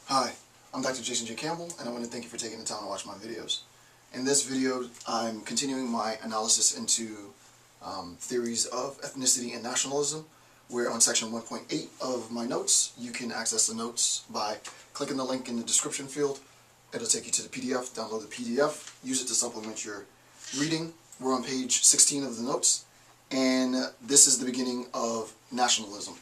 Hi, I'm Dr. Jason J. Campbell, and I want to thank you for taking the time to watch my videos. In this video, I'm continuing my analysis into theories of ethnicity and nationalism, where on section 1.8 of my notes, you can access the notes by clicking the link in the description field. It'll take you to the PDF, download the PDF, use it to supplement your reading. We're on page 16 of the notes, and this is the beginning of nationalism.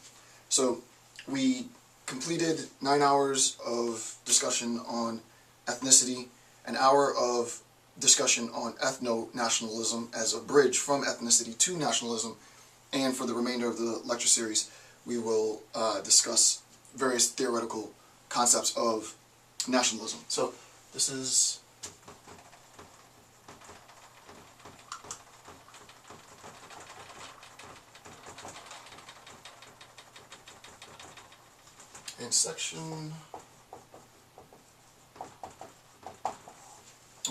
So we completed 9 hours of discussion on ethnicity, an hour of discussion on ethno-nationalism as a bridge from ethnicity to nationalism, and for the remainder of the lecture series we will discuss various theoretical concepts of nationalism. So this is in section.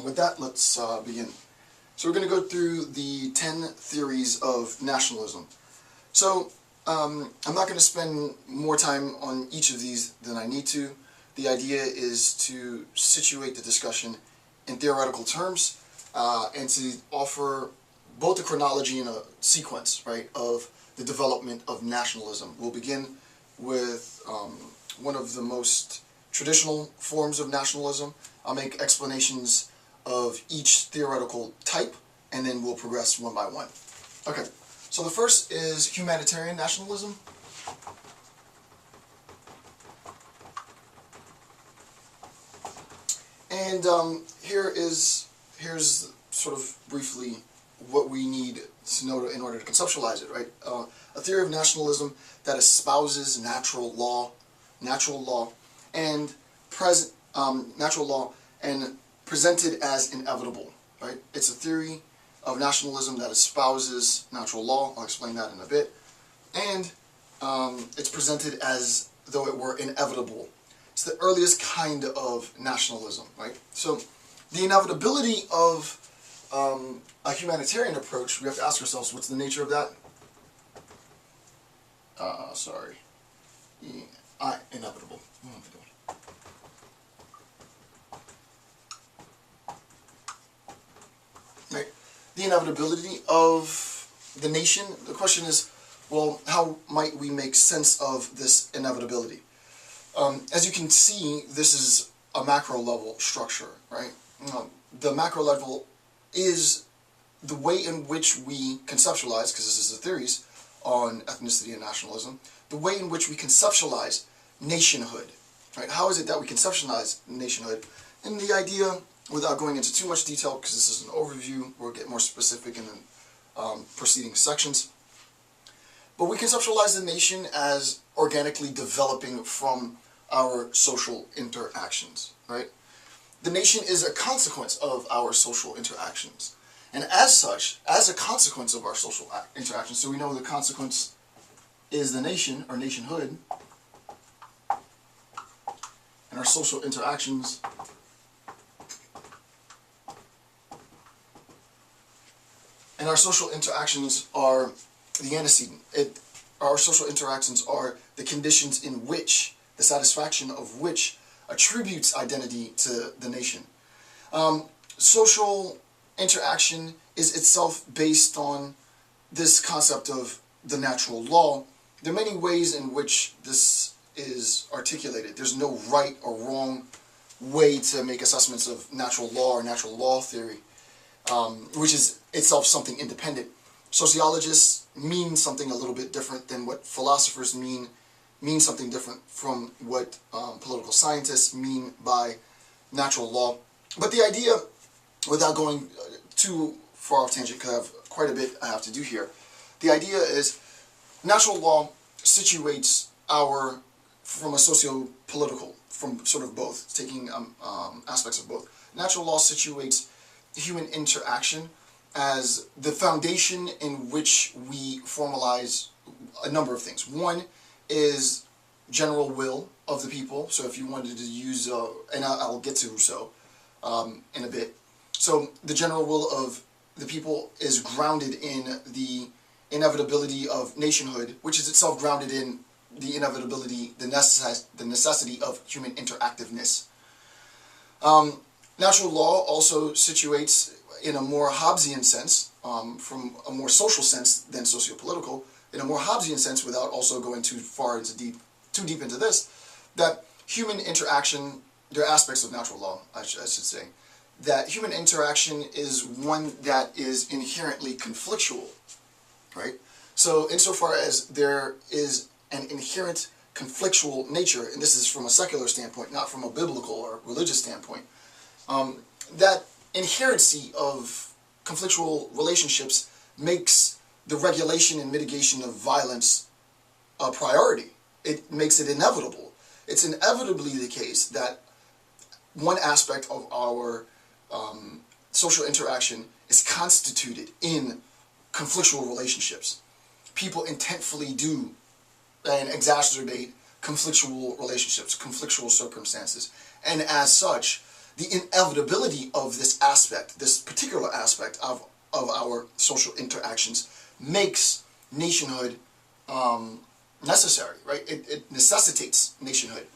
With that, let's begin. So we're going to go through the 10 theories of nationalism. So I'm not going to spend more time on each of these than I need to. The idea is to situate the discussion in theoretical terms and to offer both a chronology and a sequence, right, of the development of nationalism. We'll begin with one of the most traditional forms of nationalism. I'll make explanations of each theoretical type, and then we'll progress one by one. Okay, so the first is humanitarian nationalism. And here's sort of briefly what we need to know in order to conceptualize it, right? A theory of nationalism that espouses natural law and presented as inevitable, right? It's a theory of nationalism that espouses natural law. I'll explain that in a bit. And it's presented as though it were inevitable. It's the earliest kind of nationalism, right? So the inevitability of a humanitarian approach, we have to ask ourselves, what's the nature of that? Inevitable. Right. The inevitability of the nation. The question is, well, how might we make sense of this inevitability? As you can see, this is a macro level structure, right? The macro level is the way in which we conceptualize, because this is the theories on ethnicity and nationalism, the way in which we conceptualize nationhood, right? How is it that we conceptualize nationhood? And the idea, without going into too much detail, because this is an overview, we'll get more specific in the preceding sections, but we conceptualize the nation as organically developing from our social interactions, right? The nation is a consequence of our social interactions. And as such, as a consequence of our social interactions, so we know the consequence is the nation, or nationhood, and our social interactions are the antecedent. Our social interactions are the conditions in which, the satisfaction of which attributes identity to the nation. Social interaction is itself based on this concept of the natural law. There are many ways in which this is articulated. There's no right or wrong way to make assessments of natural law or natural law theory, which is itself something independent. Sociologists mean something a little bit different than what philosophers mean something different from what political scientists mean by natural law. But the idea, without going too far off tangent, because I have quite a bit I have to do here, the idea is natural law situates from a socio-political, from sort of both, taking aspects of both. Natural law situates human interaction as the foundation in which we formalize a number of things. One is general will of the people. So if you wanted to use, and I'll get to Rousseau in a bit. So the general will of the people is grounded in the inevitability of nationhood, which is itself grounded in the inevitability, the necessity of human interactiveness. Natural law also situates in a more Hobbesian sense, from a more social sense than sociopolitical, in a more Hobbesian sense, without also going too deep into this, that human interaction, there are aspects of natural law, I should say, that human interaction is one that is inherently conflictual, right? So insofar as there is an inherent conflictual nature, and this is from a secular standpoint, not from a biblical or religious standpoint, that inherency of conflictual relationships makes the regulation and mitigation of violence a priority. It makes it inevitable. It's inevitably the case that one aspect of our social interaction is constituted in conflictual relationships. People intentfully do and exacerbate conflictual relationships, conflictual circumstances, and as such, the inevitability of this aspect, this particular aspect of our social interactions, makes nationhood necessary, right? It necessitates nationhood.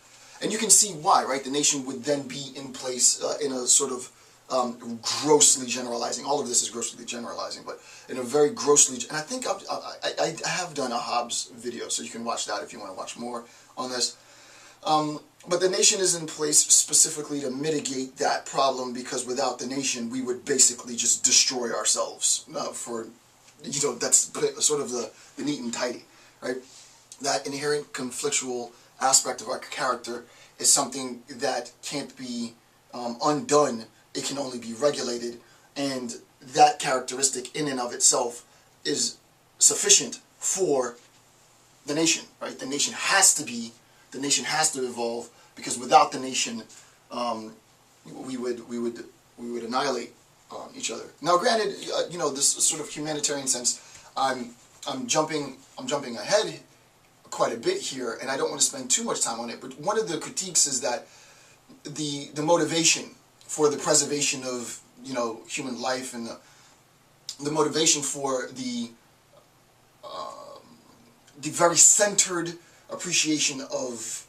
And you can see why, right? The nation would then be in place in a sort of grossly generalizing. All of this is grossly generalizing, but in a very grossly, and I think I have done a Hobbes video, so you can watch that if you want to watch more on this. But the nation is in place specifically to mitigate that problem, because without the nation, we would basically just destroy ourselves. That's sort of the neat and tidy, right? That inherent conflictual aspect of our character is something that can't be undone. It can only be regulated, and that characteristic in and of itself is sufficient for the nation, right? The nation has to evolve, because without the nation, we would annihilate each other. Now, granted, this sort of humanitarian sense, I'm jumping ahead quite a bit here, and I don't want to spend too much time on it. But one of the critiques is that the motivation for the preservation of human life, and the motivation for the very centered appreciation of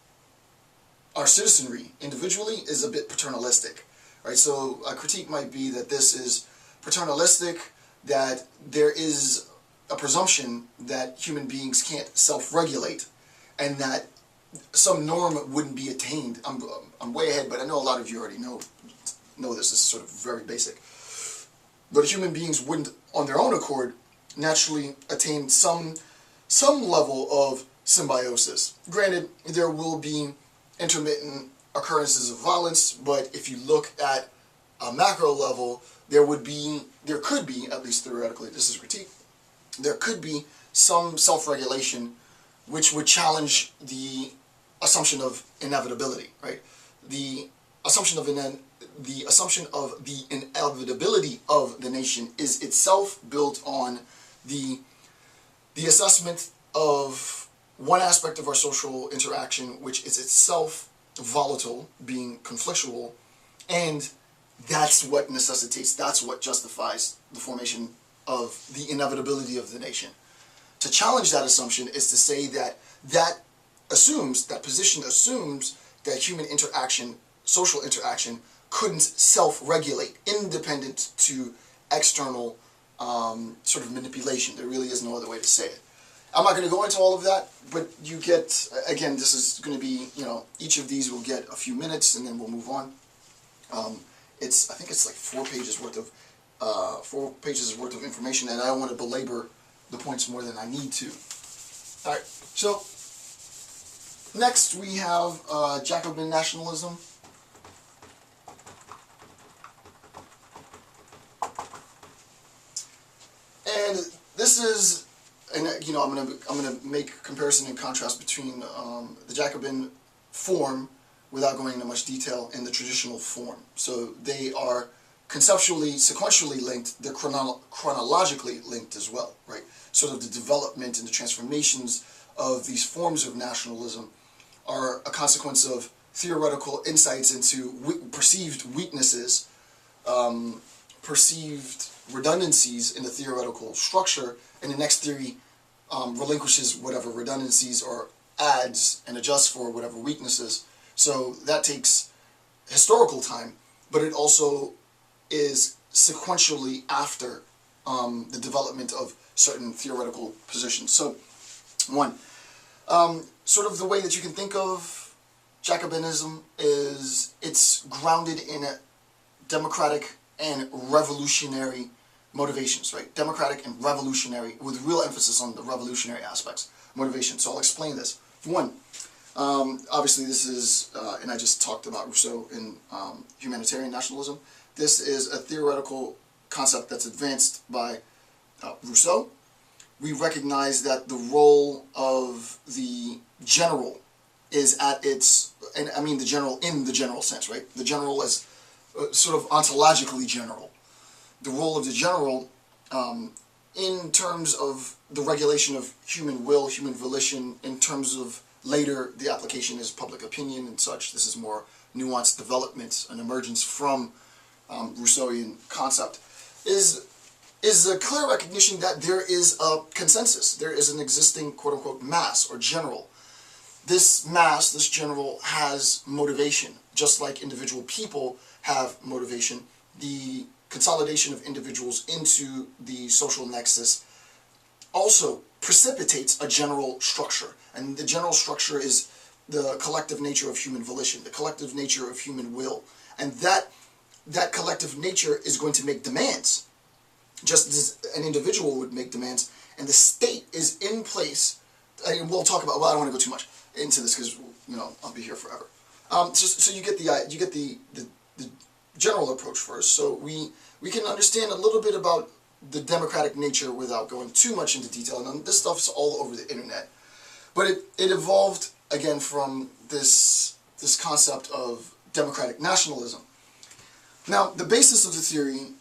our citizenry individually is a bit paternalistic, right? So a critique might be that this is paternalistic, that there is a presumption that human beings can't self-regulate, and that some norm wouldn't be attained. I'm way ahead, but I know a lot of you already know this. This is sort of very basic. But human beings wouldn't, on their own accord, naturally attain some level of symbiosis. Granted, there will be intermittent occurrences of violence, but if you look at a macro level, there could be, at least theoretically, this is critique, there could be some self-regulation which would challenge the assumption of inevitability, right? The assumption of the inevitability of the nation is itself built on the assessment of one aspect of our social interaction, which is itself volatile, being conflictual, and that's what justifies the formation of the inevitability of the nation. To challenge that assumption is to say that position assumes that human interaction, social interaction, couldn't self-regulate, independent to external sort of manipulation. There really is no other way to say it. I'm not going to go into all of that, but you get, again, this is going to be, each of these will get a few minutes, and then we'll move on. I think it's like 4 pages worth of information, and I don't want to belabor the points more than I need to. All right, so next we have Jacobin nationalism. And this is, and I'm gonna make comparison and contrast between the Jacobin form, without going into much detail, and the traditional form. So they are conceptually, sequentially linked. They're chronologically linked as well, right? Sort of the development and the transformations of these forms of nationalism are a consequence of theoretical insights into perceived weaknesses, perceived redundancies in the theoretical structure, and the next theory relinquishes whatever redundancies or adds and adjusts for whatever weaknesses. So that takes historical time, but it also is sequentially after the development of certain theoretical positions. So, one, sort of the way that you can think of Jacobinism is it's grounded in a democratic and revolutionary motivations, right? Democratic and revolutionary, with real emphasis on the revolutionary aspects, motivation. So I'll explain this. One, obviously this is, and I just talked about Rousseau in Humanitarian Nationalism. This is a theoretical concept that's advanced by Rousseau. We recognize that the role of the general is at its, and I mean the general in the general sense, right? The general as sort of ontologically general. The role of the general in terms of the regulation of human will, human volition, in terms of later the application is public opinion and such. This is more nuanced development, an emergence from Rousseauian concept, is a clear recognition that there is a consensus. There is an existing quote-unquote mass or general. This mass, this general, has motivation, just like individual people have motivation. The consolidation of individuals into the social nexus also precipitates a general structure. And the general structure is the collective nature of human volition, the collective nature of human will. And that collective nature is going to make demands, just as an individual would make demands. And the state is in place. And we'll talk about, well, I don't want to go too much into this because, you know, I'll be here forever. So you get the general approach first. So we can understand a little bit about the democratic nature without going too much into detail. And this stuff's all over the internet. But it evolved, again, from this concept of democratic nationalism. Now, the basis of the theory,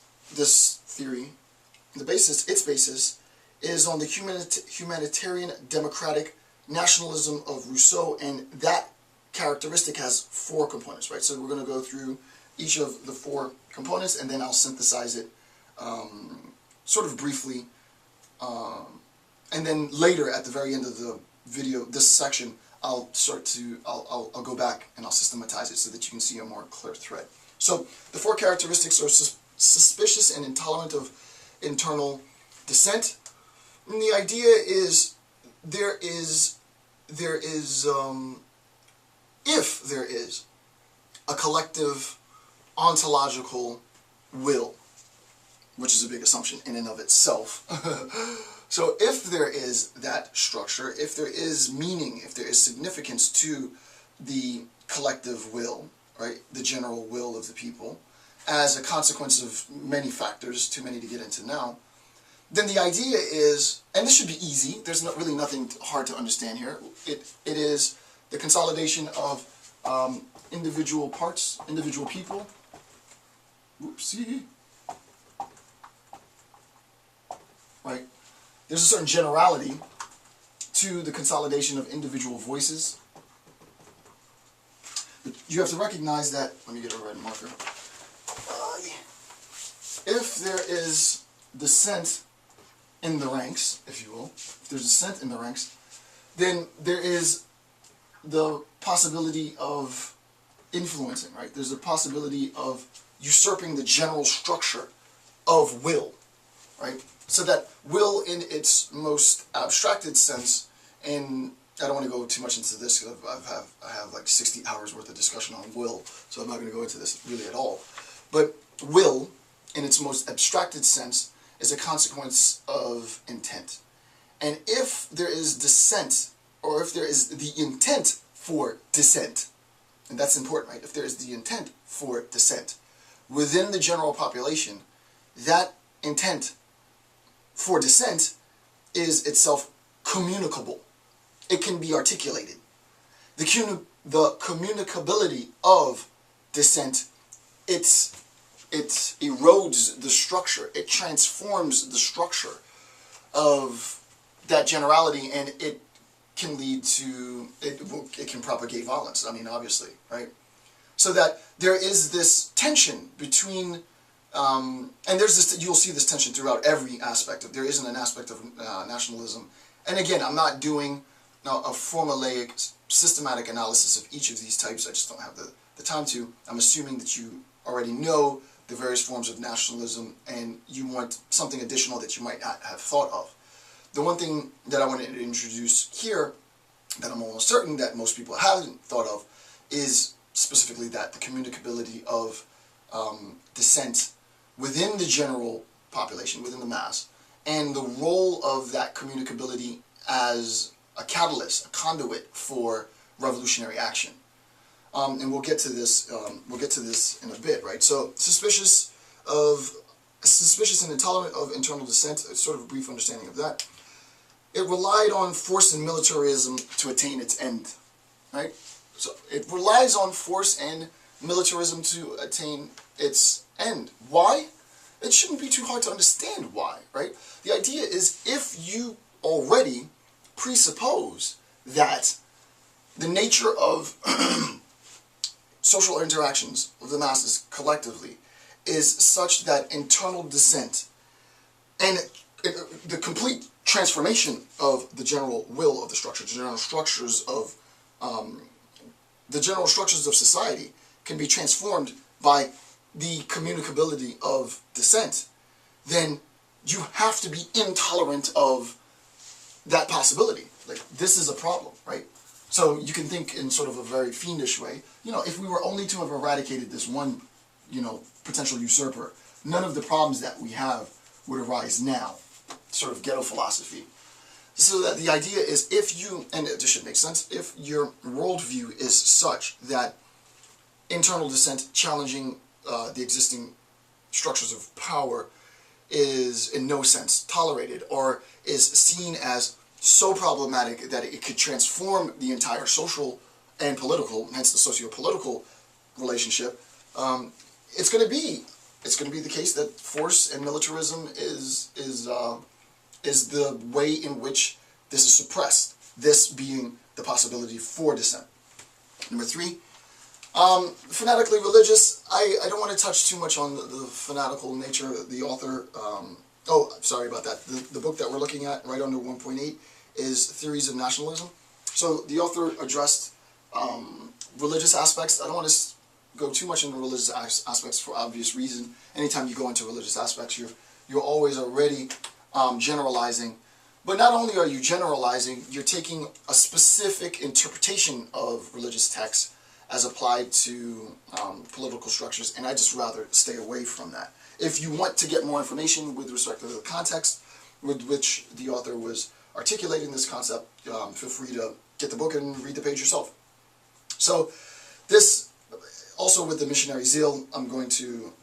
its basis, is on the humanitarian democratic nationalism of Rousseau, and that characteristic has 4 components, right? So we're going to go through each of the 4 components, and then I'll synthesize it sort of briefly, and then later at the very end of the video, this section, I'll go back and I'll systematize it so that you can see a more clear thread. So the 4 characteristics are suspicious and intolerant of internal dissent. And the idea is if there is a collective ontological will, which is a big assumption in and of itself. So if there is that structure, if there is meaning, if there is significance to the collective will, right, the general will of the people, as a consequence of many factors, too many to get into now, then the idea is, and this should be easy, there's really nothing hard to understand here, it is the consolidation of individual parts, individual people. Oopsie. Right? There's a certain generality to the consolidation of individual voices. But you have to recognize that, let me get a red marker. If there is dissent in the ranks, if you will, if there's dissent in the ranks, then there is the possibility of influencing, right? There's a possibility of usurping the general structure of will, right? So that will in its most abstracted sense, and I don't want to go too much into this because I have like 60 hours worth of discussion on will, so I'm not going to go into this really at all. But will, in its most abstracted sense, is a consequence of intent. And if there is dissent, or if there is the intent for dissent, and that's important, right? If there is the intent for dissent within the general population, that intent for dissent is itself communicable. It can be articulated. The communicability of dissent, it erodes the structure. It transforms the structure of that generality, and it can lead to, it can propagate violence, I mean, obviously, right? So that there is this tension between, and there's this, you'll see this tension throughout every aspect. There isn't an aspect of nationalism. And again, I'm not doing a formulaic, systematic analysis of each of these types. I just don't have the time to. I'm assuming that you already know the various forms of nationalism, and you want something additional that you might not have thought of. The one thing that I wanted to introduce here, that I'm almost certain that most people haven't thought of, is specifically that the communicability of dissent within the general population, within the mass, and the role of that communicability as a catalyst, a conduit for revolutionary action. And we'll get to this. We'll get to this in a bit, right? So, suspicious and intolerant of internal dissent. Sort of a brief understanding of that. It relied on force and militarism to attain its end, right? So it relies on force and militarism to attain its end. Why? It shouldn't be too hard to understand why, right? The idea is, if you already presuppose that the nature of social interactions of the masses collectively is such that internal dissent and the complete transformation of the general will of the structure, the general structures of society can be transformed by the communicability of dissent, then you have to be intolerant of that possibility. Like, this is a problem, right? So you can think in sort of a very fiendish way, if we were only to have eradicated this one, potential usurper, none of the problems that we have would arise now. Sort of ghetto philosophy. So that the idea is, if you, and this should make sense, if your worldview is such that internal dissent challenging the existing structures of power is in no sense tolerated, or is seen as so problematic that it could transform the entire social and political, hence the socio-political relationship, it's going to be the case that force and militarism is the way in which this is suppressed, this being the possibility for dissent. Number 3, fanatically religious. I don't want to touch too much on the fanatical nature. The author, sorry about that. The book that we're looking at right under 1.8 is Theories of Nationalism. So the author addressed religious aspects. I don't want to go too much into religious aspects for obvious reason. Anytime you go into religious aspects, you're always already generalizing. But not only are you generalizing, you're taking a specific interpretation of religious texts as applied to political structures, and I just rather stay away from that. If you want to get more information with respect to the context with which the author was articulating this concept, feel free to get the book and read the page yourself. So this, also with the missionary zeal, I'm going to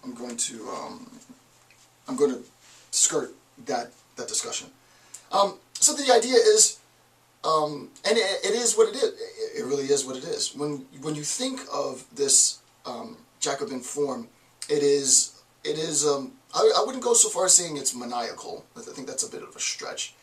skirt that discussion. So the idea is, and it is what it is. It really is what it is. When you think of this Jacobin form, it is. I wouldn't go so far as saying it's maniacal. I think that's a bit of a stretch.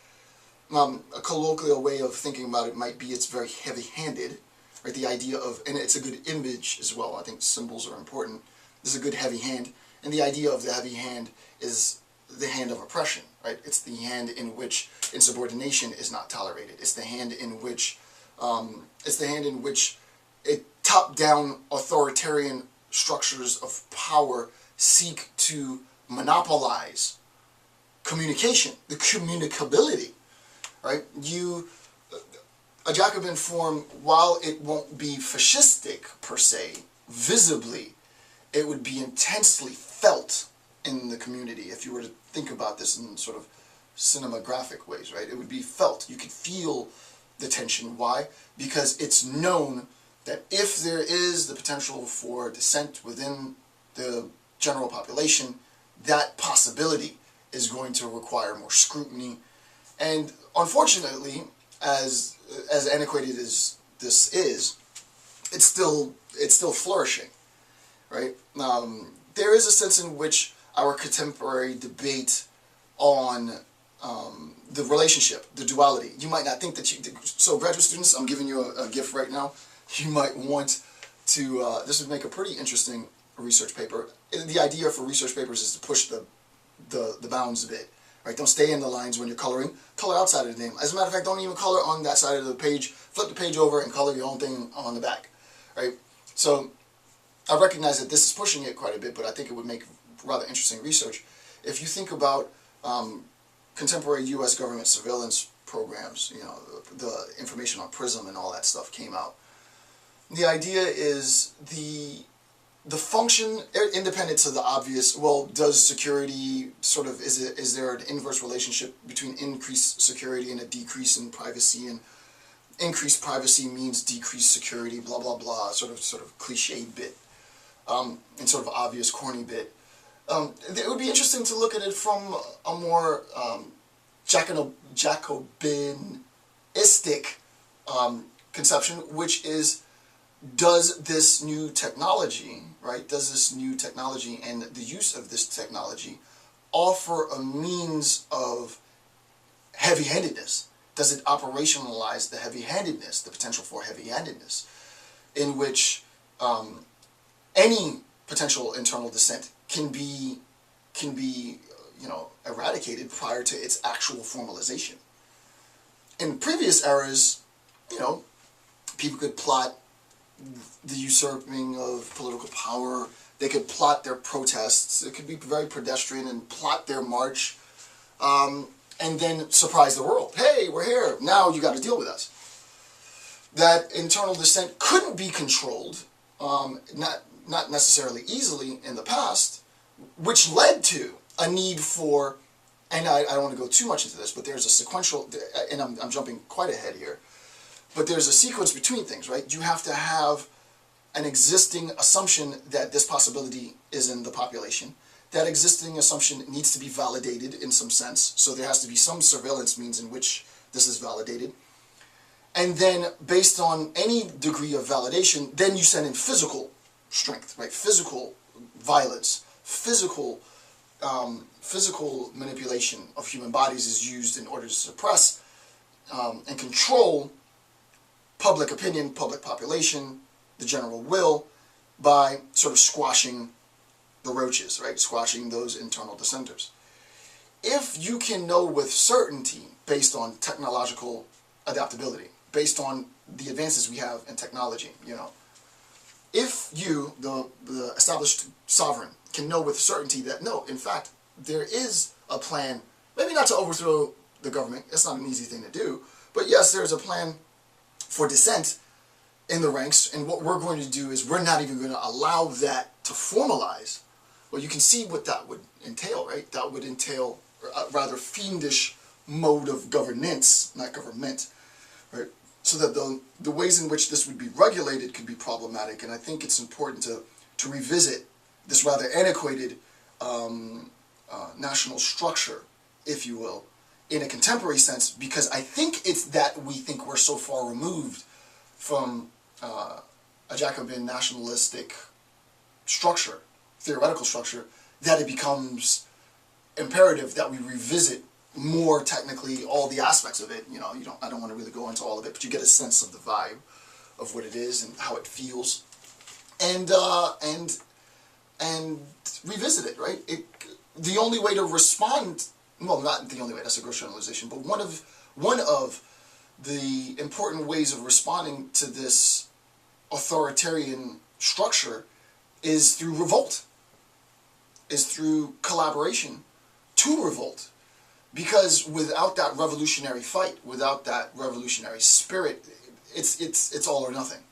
A colloquial way of thinking about it might be it's very heavy-handed. Right? The idea of, and it's a good image as well. I think symbols are important. This is a good heavy hand, and the idea of the heavy hand is the hand of oppression. Right? It's the hand in which insubordination is not tolerated. It's the hand in which top-down authoritarian structures of power seek to monopolize communication, the communicability. Right? A Jacobin form, while it won't be fascistic per se, visibly, it would be intensely felt in the community. If you were to think about this in sort of cinematographic ways, right? It would be felt. You could feel the tension. Why? Because it's known that if there is the potential for dissent within the general population, that possibility is going to require more scrutiny. And unfortunately, as antiquated as this is, it's still flourishing, right? There is a sense in which our contemporary debate on the relationship, the duality. You might not think that so graduate students, I'm giving you a gift right now. You might want to, this would make a pretty interesting research paper. The idea for research papers is to push the bounds a bit, right? Don't stay in the lines when you're coloring. Color outside of the name. As a matter of fact, don't even color on that side of the page. Flip the page over and color your own thing on the back, right? So I recognize that this is pushing it quite a bit, but I think it would make rather interesting research. If you think about contemporary U.S. government surveillance programs, you know, the information on PRISM and all that stuff came out. The idea is the function, independent to the obvious, well, does security sort of, is there an inverse relationship between increased security and a decrease in privacy, and increased privacy means decreased security, blah, blah, blah, sort of cliched bit, and sort of obvious, corny bit. It would be interesting to look at it from a more Jacobinistic conception, which is, does this new technology, right, does this new technology and the use of this technology offer a means of heavy-handedness? Does it operationalize the heavy-handedness, the potential for heavy-handedness, in which any potential internal dissent can be you know, eradicated prior to its actual formalization? In previous eras, you know, people could plot the usurping of political power. They could plot their protests. It could be very pedestrian and plot their march, and then surprise the world. Hey, we're here. Now you got to deal with us. That internal dissent couldn't be controlled, not necessarily easily in the past, which led to a need for, and I don't want to go too much into this, but there's a sequential, and I'm jumping quite ahead here, but there's a sequence between things, right? You have to have an existing assumption that this possibility is in the population. That existing assumption needs to be validated in some sense, so there has to be some surveillance means in which this is validated. And then, based on any degree of validation, then you send in physical strength, right? Physical violence, physical manipulation of human bodies is used in order to suppress and control public opinion, public population, the general will, by sort of squashing the roaches, right? Squashing those internal dissenters. If you can know with certainty, based on technological adaptability, based on the advances we have in technology, you know, if you, the established sovereign, can know with certainty that, no, in fact, there is a plan, maybe not to overthrow the government, it's not an easy thing to do, but yes, there's a plan for dissent in the ranks, and what we're going to do is we're not even going to allow that to formalize. Well, you can see what that would entail, right? That would entail a rather fiendish mode of governance, not government, right? So that the ways in which this would be regulated could be problematic, and I think it's important to revisit this rather antiquated national structure, if you will, in a contemporary sense, because I think it's that we think we're so far removed from a Jacobin nationalistic structure, theoretical structure, that it becomes imperative that we revisit more technically all the aspects of it. You know, I don't want to really go into all of it, but you get a sense of the vibe of what it is and how it feels, and revisit it, right? The only way to respond, well, not the only way, that's a gross generalization, but one of the important ways of responding to this authoritarian structure is through revolt, is through collaboration to revolt. Because without that revolutionary fight, without that revolutionary spirit, it's all or nothing,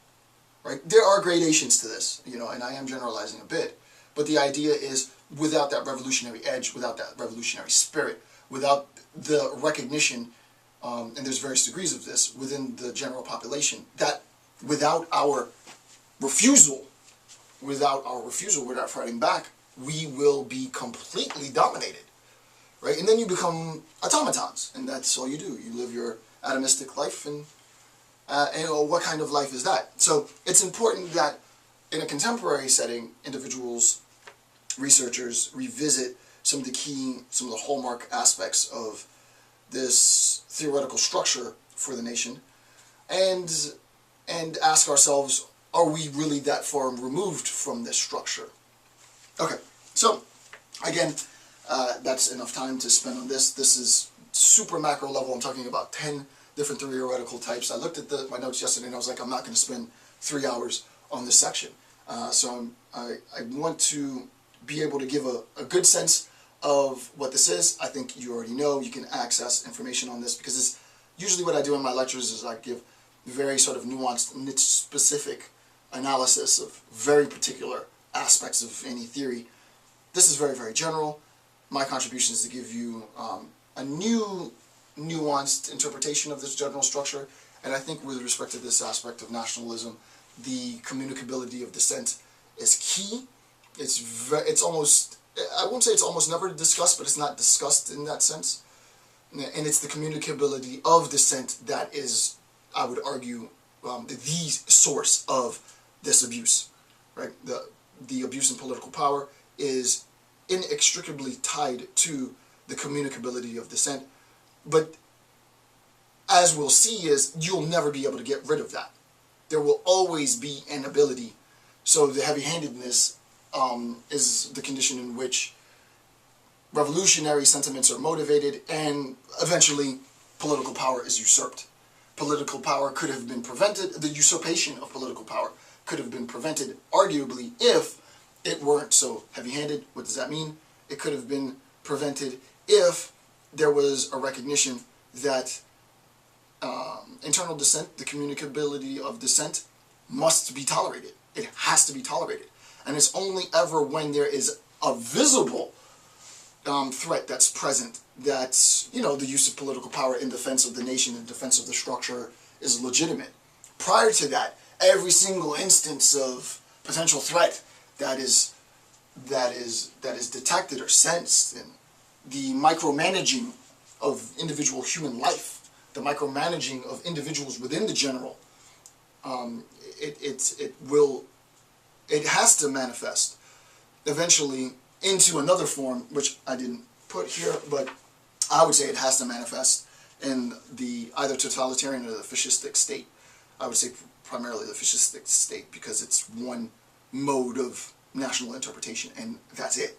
right? There are gradations to this, you know, and I am generalizing a bit, but the idea is without that revolutionary edge, without that revolutionary spirit, without the recognition, and there's various degrees of this within the general population, that without our refusal, without fighting back, we will be completely dominated, right? And then you become automatons, and that's all you do. You live your atomistic life, and what kind of life is that? So it's important that in a contemporary setting, individuals, researchers revisit some of the hallmark aspects of this theoretical structure for the nation, and ask ourselves, are we really that far removed from this structure? Okay, so again, that's enough time to spend on this. This is super macro level. I'm talking about 10 different theoretical types. I looked at my notes yesterday and I was like, I'm not going to spend 3 hours on this section. So I want to be able to give a good sense of what this is. I think you already know. You can access information on this because it's usually what I do in my lectures is I give very sort of nuanced, niche-specific analysis of very particular aspects of any theory. This is very, very general. My contribution is to give you a new, nuanced interpretation of this general structure, and I think with respect to this aspect of nationalism, the communicability of dissent is key. It's almost, I won't say it's almost never discussed, but it's not discussed in that sense. And it's the communicability of dissent that is, I would argue, the source of this abuse. Right? The abuse in political power is inextricably tied to the communicability of dissent. But as we'll see is, you'll never be able to get rid of that. There will always be an ability. So the heavy-handedness is the condition in which revolutionary sentiments are motivated and eventually political power is usurped. Political power could have been prevented, the usurpation of political power could have been prevented arguably if it weren't so heavy-handed. What does that mean? It could have been prevented if there was a recognition that internal dissent, the communicability of dissent, must be tolerated. It has to be tolerated. And it's only ever when there is a visible threat that's present that, the use of political power in defense of the nation, in defense of the structure, is legitimate. Prior to that, every single instance of potential threat that is detected or sensed, and the micromanaging of individual human life, the micromanaging of individuals within the general, it has to manifest eventually into another form, which I didn't put here, but I would say it has to manifest in the either totalitarian or the fascistic state. I would say primarily the fascistic state because it's one mode of national interpretation, and that's it,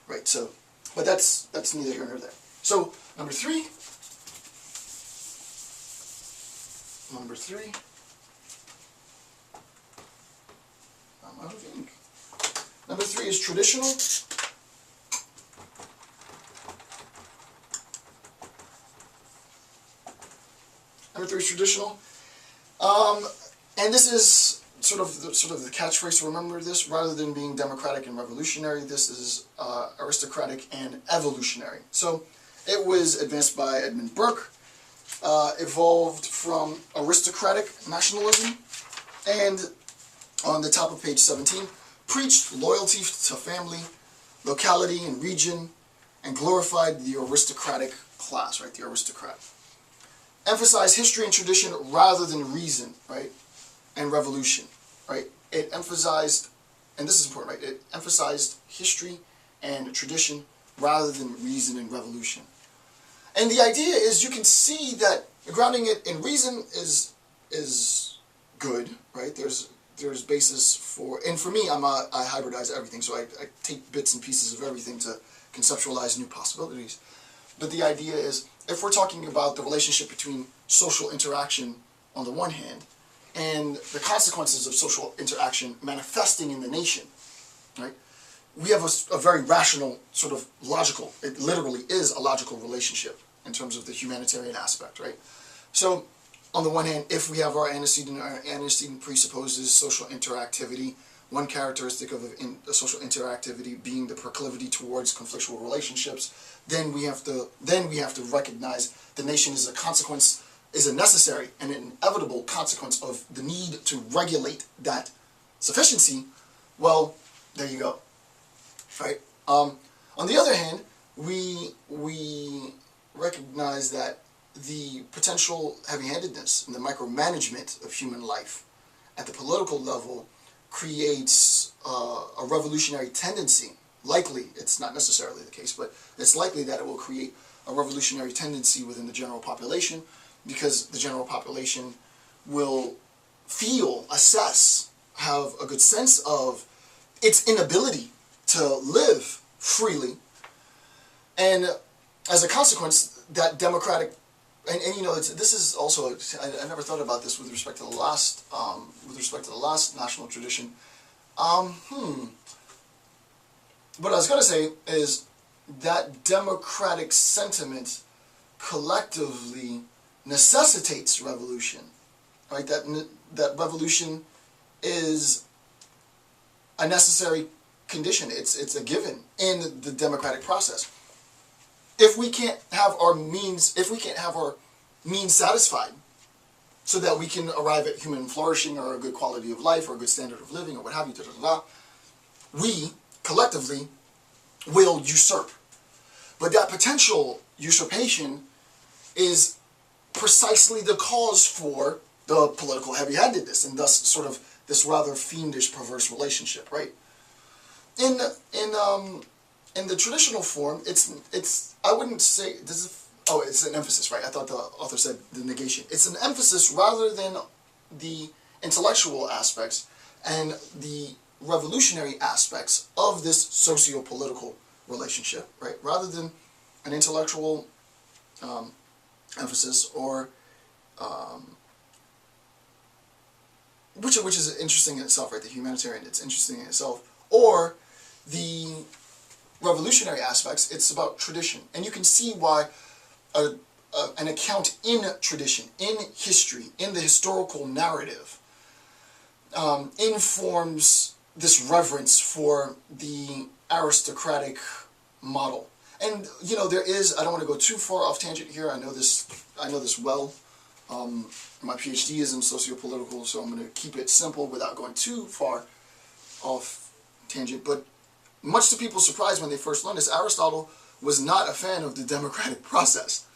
right? So, but that's neither here nor there. So number three. I'm out of ink. Number three is traditional. Number three is traditional. And this is sort of the catchphrase to remember this. Rather than being democratic and revolutionary, this is aristocratic and evolutionary. So it was advanced by Edmund Burke, evolved from aristocratic nationalism, and on the top of page 17, preached loyalty to family, locality, and region, and glorified the aristocratic class, right, the aristocrat. Emphasized history and tradition rather than reason, right, and revolution, right. It emphasized, and this is important, right, it emphasized history and tradition rather than reason and revolution. And the idea is you can see that grounding it in reason is good, right? There's basis for, and for me, I hybridize everything, so I take bits and pieces of everything to conceptualize new possibilities. But the idea is, if we're talking about the relationship between social interaction on the one hand, and the consequences of social interaction manifesting in the nation, right? We have a very rational, sort of logical, it literally is a logical relationship in terms of the humanitarian aspect, right? So, on the one hand, if we have our antecedent presupposes social interactivity, one characteristic of social interactivity being the proclivity towards conflictual relationships, then we have to recognize the nation is a consequence, is a necessary and an inevitable consequence of the need to regulate that sufficiency. Well, there you go, right? On the other hand, we recognize that the potential heavy-handedness and the micromanagement of human life at the political level creates a revolutionary tendency. Likely, it's not necessarily the case, but it's likely that it will create a revolutionary tendency within the general population, because the general population will feel, assess, have a good sense of its inability to live freely And as a consequence, that democratic, and you know, this is also, I never thought about this with respect to the last national tradition. What I was going to say is that democratic sentiment collectively necessitates revolution, right? That revolution is a necessary condition. It's a given in the democratic process. If we can't have our means satisfied, so that we can arrive at human flourishing or a good quality of life or a good standard of living or what have you, we collectively will usurp. But that potential usurpation is precisely the cause for the political heavy-handedness, and thus sort of this rather fiendish, perverse relationship, right? In the traditional form, it's I wouldn't say it's an emphasis, right? I thought the author said the negation. It's an emphasis rather than the intellectual aspects and the revolutionary aspects of this socio-political relationship, right? Rather than an intellectual emphasis or which is interesting in itself, right? The humanitarian, it's interesting in itself, or the revolutionary aspects, it's about tradition. And you can see why an account in tradition, in history, in the historical narrative, informs this reverence for the aristocratic model. And, you know, there is, I don't want to go too far off tangent here, I know this well. My PhD is in sociopolitical, so I'm going to keep it simple without going too far off tangent. But much to people's surprise when they first learned this, Aristotle was not a fan of the democratic process.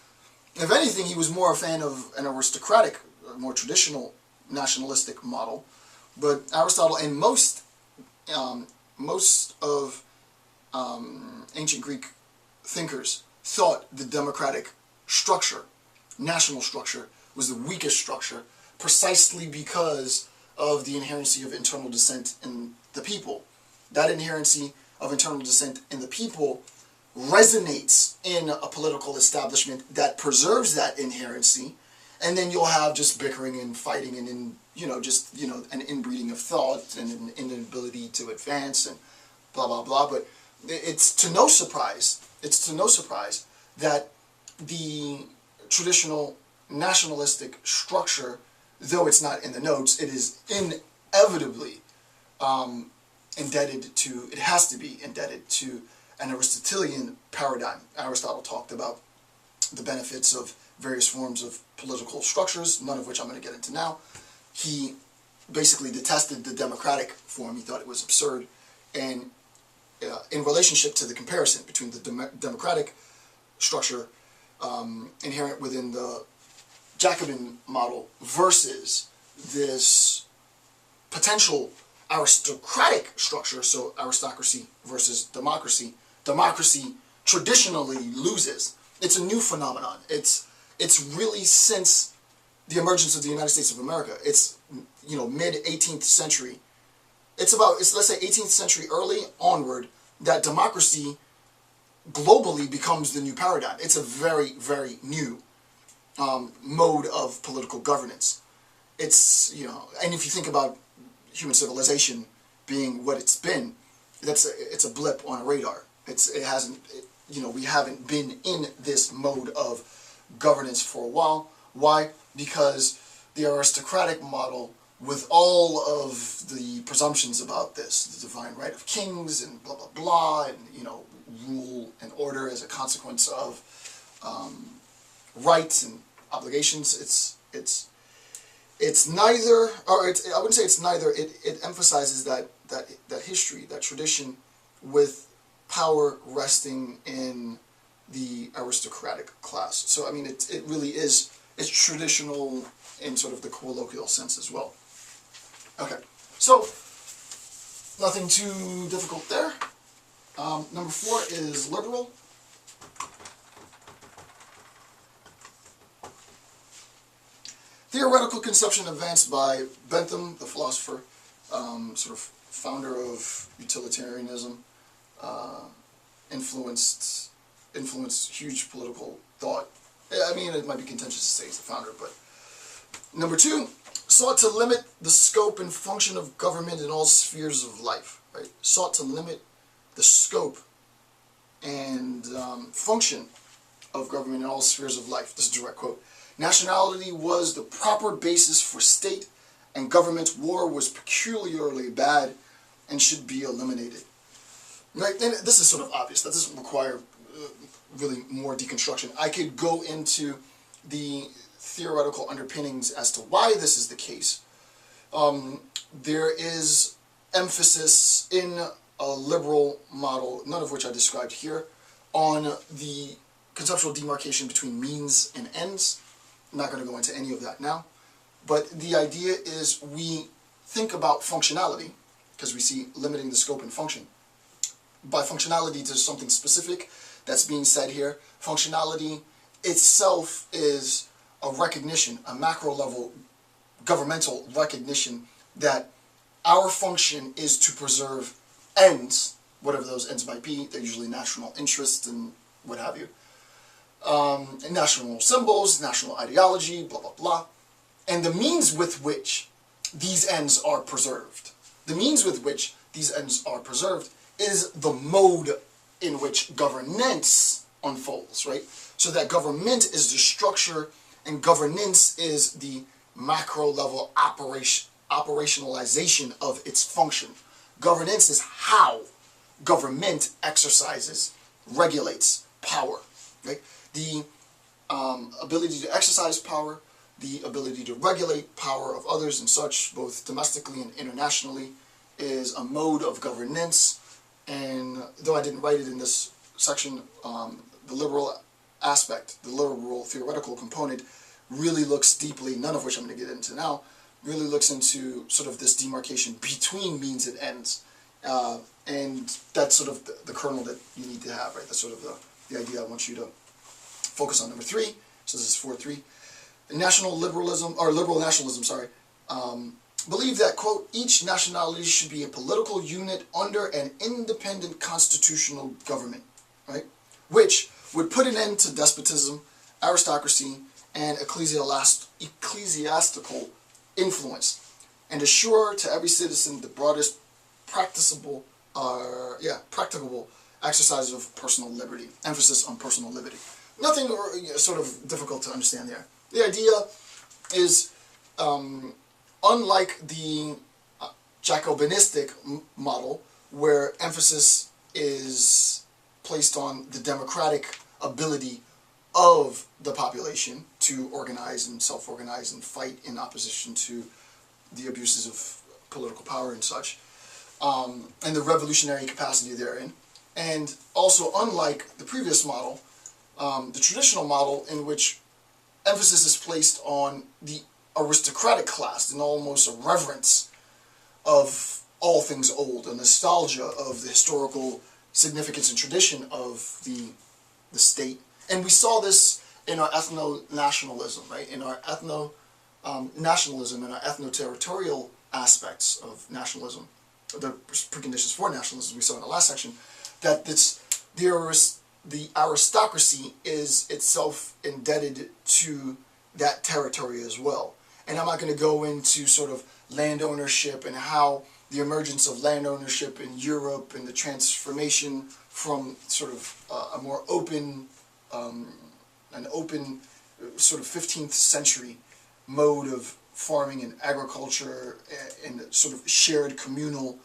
If anything, he was more a fan of an aristocratic, more traditional nationalistic model. But Aristotle and most of ancient Greek thinkers thought the democratic structure, national structure, was the weakest structure, precisely because of the inherency of internal dissent in the people. That inherency of internal dissent in the people resonates in a political establishment that preserves that inherency, and then you'll have just bickering and fighting and an inbreeding of thought and an inability to advance and blah blah blah. But it's to no surprise that the traditional nationalistic structure, though it's not in the notes, it is inevitably it has to be indebted to an Aristotelian paradigm. Aristotle talked about the benefits of various forms of political structures, none of which I'm going to get into now. He basically detested the democratic form. He thought it was absurd. And in relationship to the comparison between the democratic structure inherent within the Jacobin model versus this potential aristocratic structure, so aristocracy versus democracy, democracy traditionally loses. It's a new phenomenon. It's really since the emergence of the United States of America. It's, you know, mid-18th century. It's let's say 18th century early onward that democracy globally becomes the new paradigm. It's a very, very new mode of political governance. It's, you know, and if you think about human civilization being what it's been, it's a blip on a radar. We haven't been in this mode of governance for a while. Why? Because the aristocratic model, with all of the presumptions about this, the divine right of kings and blah blah blah, and, you know, rule and order as a consequence of rights and obligations, it's neither, or I wouldn't say it's neither. It emphasizes that history, that tradition, with power resting in the aristocratic class. So I mean, it really is. It's traditional in sort of the colloquial sense as well. Okay, so nothing too difficult there. Number 4 is liberal. Theoretical conception advanced by Bentham, the philosopher, sort of founder of utilitarianism, influenced influenced huge political thought. I mean, it might be contentious to say he's the founder, but number 2, sought to limit the scope and function of government in all spheres of life. Right? Sought to limit the scope and function of government in all spheres of life. This is a direct quote. Nationality was the proper basis for state and government. War was peculiarly bad and should be eliminated. Right? And this is sort of obvious. That doesn't require really more deconstruction. I could go into the theoretical underpinnings as to why this is the case. There is emphasis in a liberal model, none of which I described here, on the conceptual demarcation between means and ends. I'm not going to go into any of that now. But the idea is we think about functionality, because we see limiting the scope and function. By functionality, there's something specific that's being said here. Functionality itself is a recognition, a macro level governmental recognition that our function is to preserve ends, whatever those ends might be. They're usually national interest and what have you. And national symbols, national ideology, blah, blah, blah. And the means with which these ends are preserved, the means with which these ends are preserved is the mode in which governance unfolds, right? So that government is the structure and governance is the macro level operationalization of its function. Governance is how government exercises, regulates power, right? The ability to exercise power, the ability to regulate power of others and such, both domestically and internationally, is a mode of governance. And though I didn't write it in this section, the liberal aspect, the liberal theoretical component, really looks deeply, none of which I'm going to get into now, really looks into sort of this demarcation between means and ends. And that's sort of the kernel that you need to have, right? That's sort of the idea I want you to focus on. Number 3, so this is 4.3. National liberalism, or liberal nationalism, sorry, believe that, quote, each nationality should be a political unit under an independent constitutional government, right? Which would put an end to despotism, aristocracy, and ecclesiastical influence, and assure to every citizen the broadest practicable exercise of personal liberty. Emphasis on personal liberty. Nothing sort of difficult to understand there. The idea is, unlike the Jacobinistic model, where emphasis is placed on the democratic ability of the population to organize and self-organize and fight in opposition to the abuses of political power and such, and the revolutionary capacity therein. And also, unlike the previous model, the traditional model in which emphasis is placed on the aristocratic class and almost a reverence of all things old, a nostalgia of the historical significance and tradition of the state. And we saw this in our ethno-nationalism, right? In our ethno-nationalism and our ethno-territorial aspects of nationalism, the preconditions for nationalism we saw in the last section, that the aristocracy is itself indebted to that territory as well. And I'm not going to go into sort of land ownership and how the emergence of land ownership in Europe and the transformation from sort of a more open, sort of 15th century mode of farming and agriculture and sort of shared communal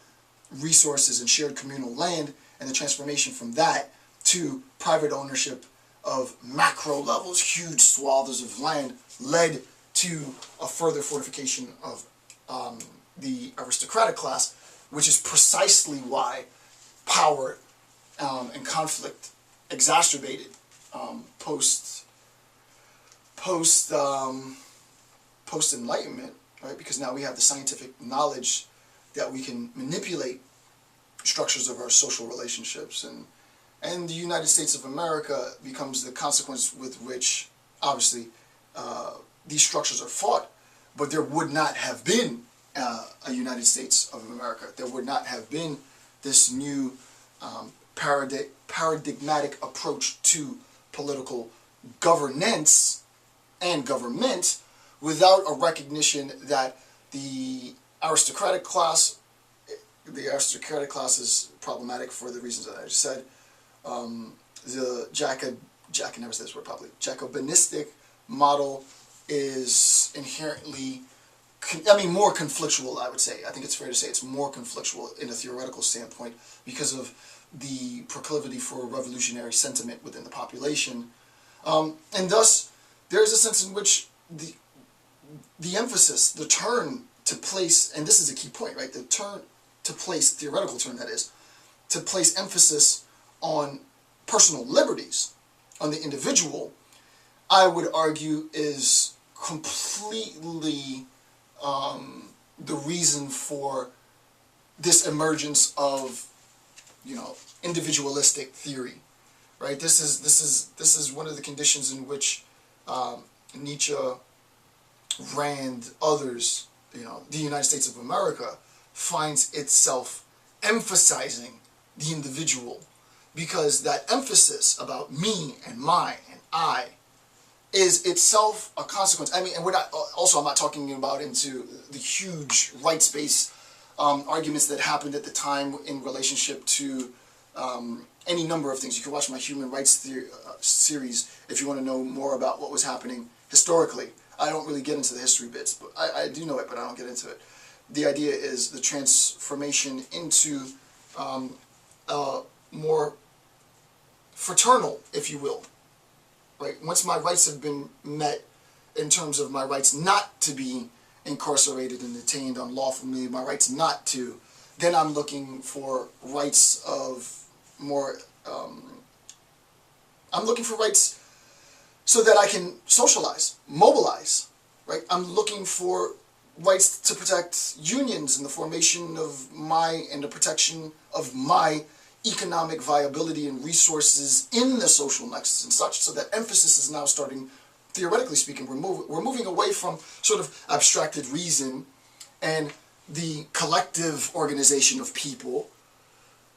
resources and shared communal land, and the transformation from that to private ownership of macro levels, huge swaths of land, led to a further fortification of the aristocratic class, which is precisely why power and conflict exacerbated post-enlightenment, right? Because now we have the scientific knowledge that we can manipulate structures of our social relationships, and the United States of America becomes the consequence with which, obviously, these structures are fought, but there would not have been a United States of America. There would not have been this new paradigmatic approach to political governance and government without a recognition that the aristocratic class is problematic for the reasons that I just said. The I can never say this word properly. Jacobinistic model is inherently, more conflictual, I would say. I think it's fair to say it's more conflictual in a theoretical standpoint because of the proclivity for revolutionary sentiment within the population. And thus, there is a sense in which the emphasis, the turn to place, and this is a key point, right? The turn to place, theoretical turn that is, to place emphasis on personal liberties, on the individual, I would argue is completely the reason for this emergence of, individualistic theory, right? This is one of the conditions in which Nietzsche, Rand, others, the United States of America finds itself emphasizing the individual, because that emphasis about me and mine and I is itself a consequence. And we're not, also I'm not talking about into the huge rights-based arguments that happened at the time in relationship to any number of things. You can watch my human rights series if you want to know more about what was happening historically. I don't really get into the history bits, but I do know it, but I don't get into it. The idea is the transformation into a more fraternal, if you will, right? Once my rights have been met in terms of my rights not to be incarcerated and detained unlawfully, my rights not to, then I'm looking for rights of more, I'm looking for rights so that I can socialize, mobilize, right? I'm looking for rights to protect unions and the formation of and the protection of my economic viability and resources in the social nexus and such. So that emphasis is now starting, theoretically speaking, we're moving away from sort of abstracted reason and the collective organization of people.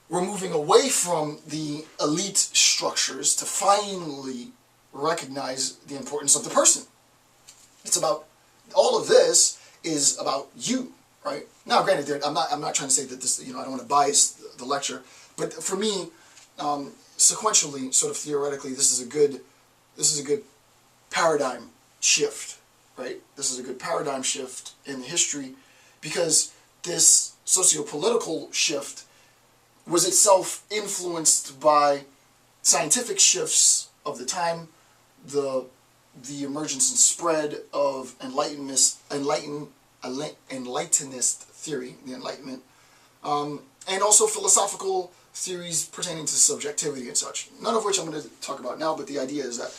We're moving away from the elite structures to finally recognize the importance of the person. It's about, all of this is about you, right? Now, granted, I'm not trying to say that this, I don't want to bias the lecture, but for me, sequentially, sort of theoretically, this is a good paradigm shift, right? This is a good paradigm shift in the history, because this socio-political shift was itself influenced by scientific shifts of the time, the emergence and spread of Enlightenist theory, the Enlightenment, and also philosophical theories pertaining to subjectivity and such, none of which I'm going to talk about now, but the idea is that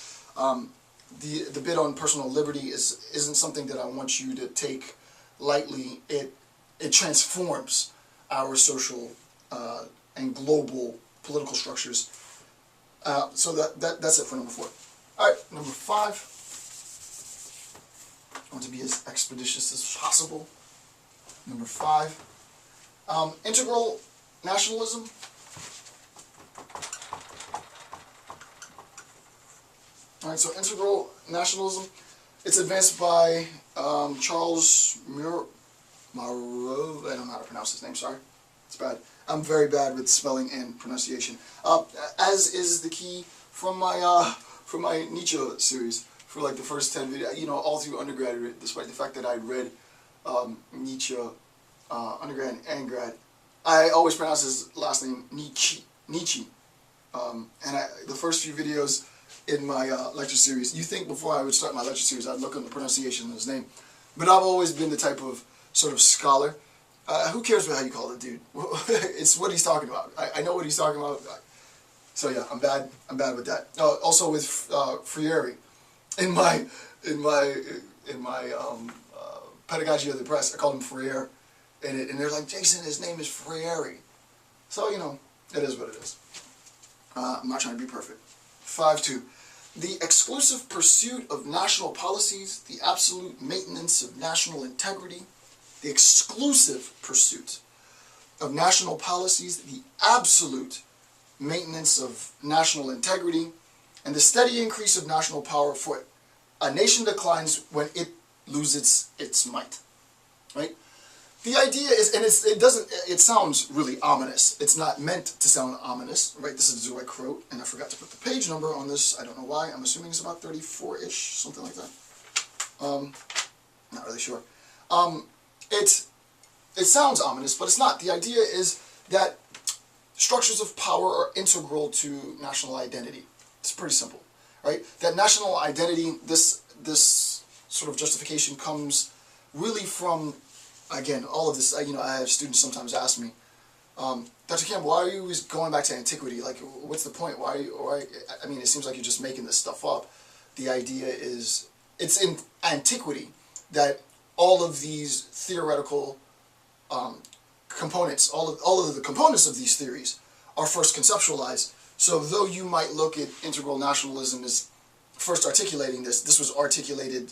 the bit on personal liberty isn't something that I want you to take lightly. It transforms our social and global political structures. So that's it for number 4. All right, number 5. I want to be as expeditious as possible. Number 5. Integral nationalism. All right, so integral nationalism, it's advanced by Charles Marot. I don't know how to pronounce his name, sorry. It's bad. I'm very bad with spelling and pronunciation. As is the key from my Nietzsche series, for like the first 10 videos, all through undergraduate, despite the fact that I read Nietzsche undergrad and grad, I always pronounce his last name Nietzsche. And the first few videos in my lecture series, you think before I would start my lecture series I'd look up the pronunciation of his name, but I've always been the type of sort of scholar. Who cares about how you call the dude? It's what he's talking about. I know what he's talking about. So yeah, I'm bad with that. Also with Freire, in my pedagogy of the press, I called him Freire, and they're like, Jason, his name is Freire. So it is what it is. I'm not trying to be perfect. 5.2. The exclusive pursuit of national policies, the absolute maintenance of national integrity, the exclusive pursuit of national policies, the absolute maintenance of national integrity, and the steady increase of national power for a nation declines when it loses its might. Right? The idea is, and it sounds really ominous. It's not meant to sound ominous, right? This is Zweig wrote, and I forgot to put the page number on this. I don't know why. I'm assuming it's about 34-ish, something like that. Not really sure. It sounds ominous, but it's not. The idea is that structures of power are integral to national identity. It's pretty simple, right? That national identity, this sort of justification comes really from, again, all of this. I have students sometimes ask me, Dr. Campbell, why are you always going back to antiquity? Like, what's the point? Why? I mean, it seems like you're just making this stuff up. The idea is, it's in antiquity that all of these theoretical components, all of the components of these theories are first conceptualized. So though you might look at integral nationalism as first articulating this was articulated,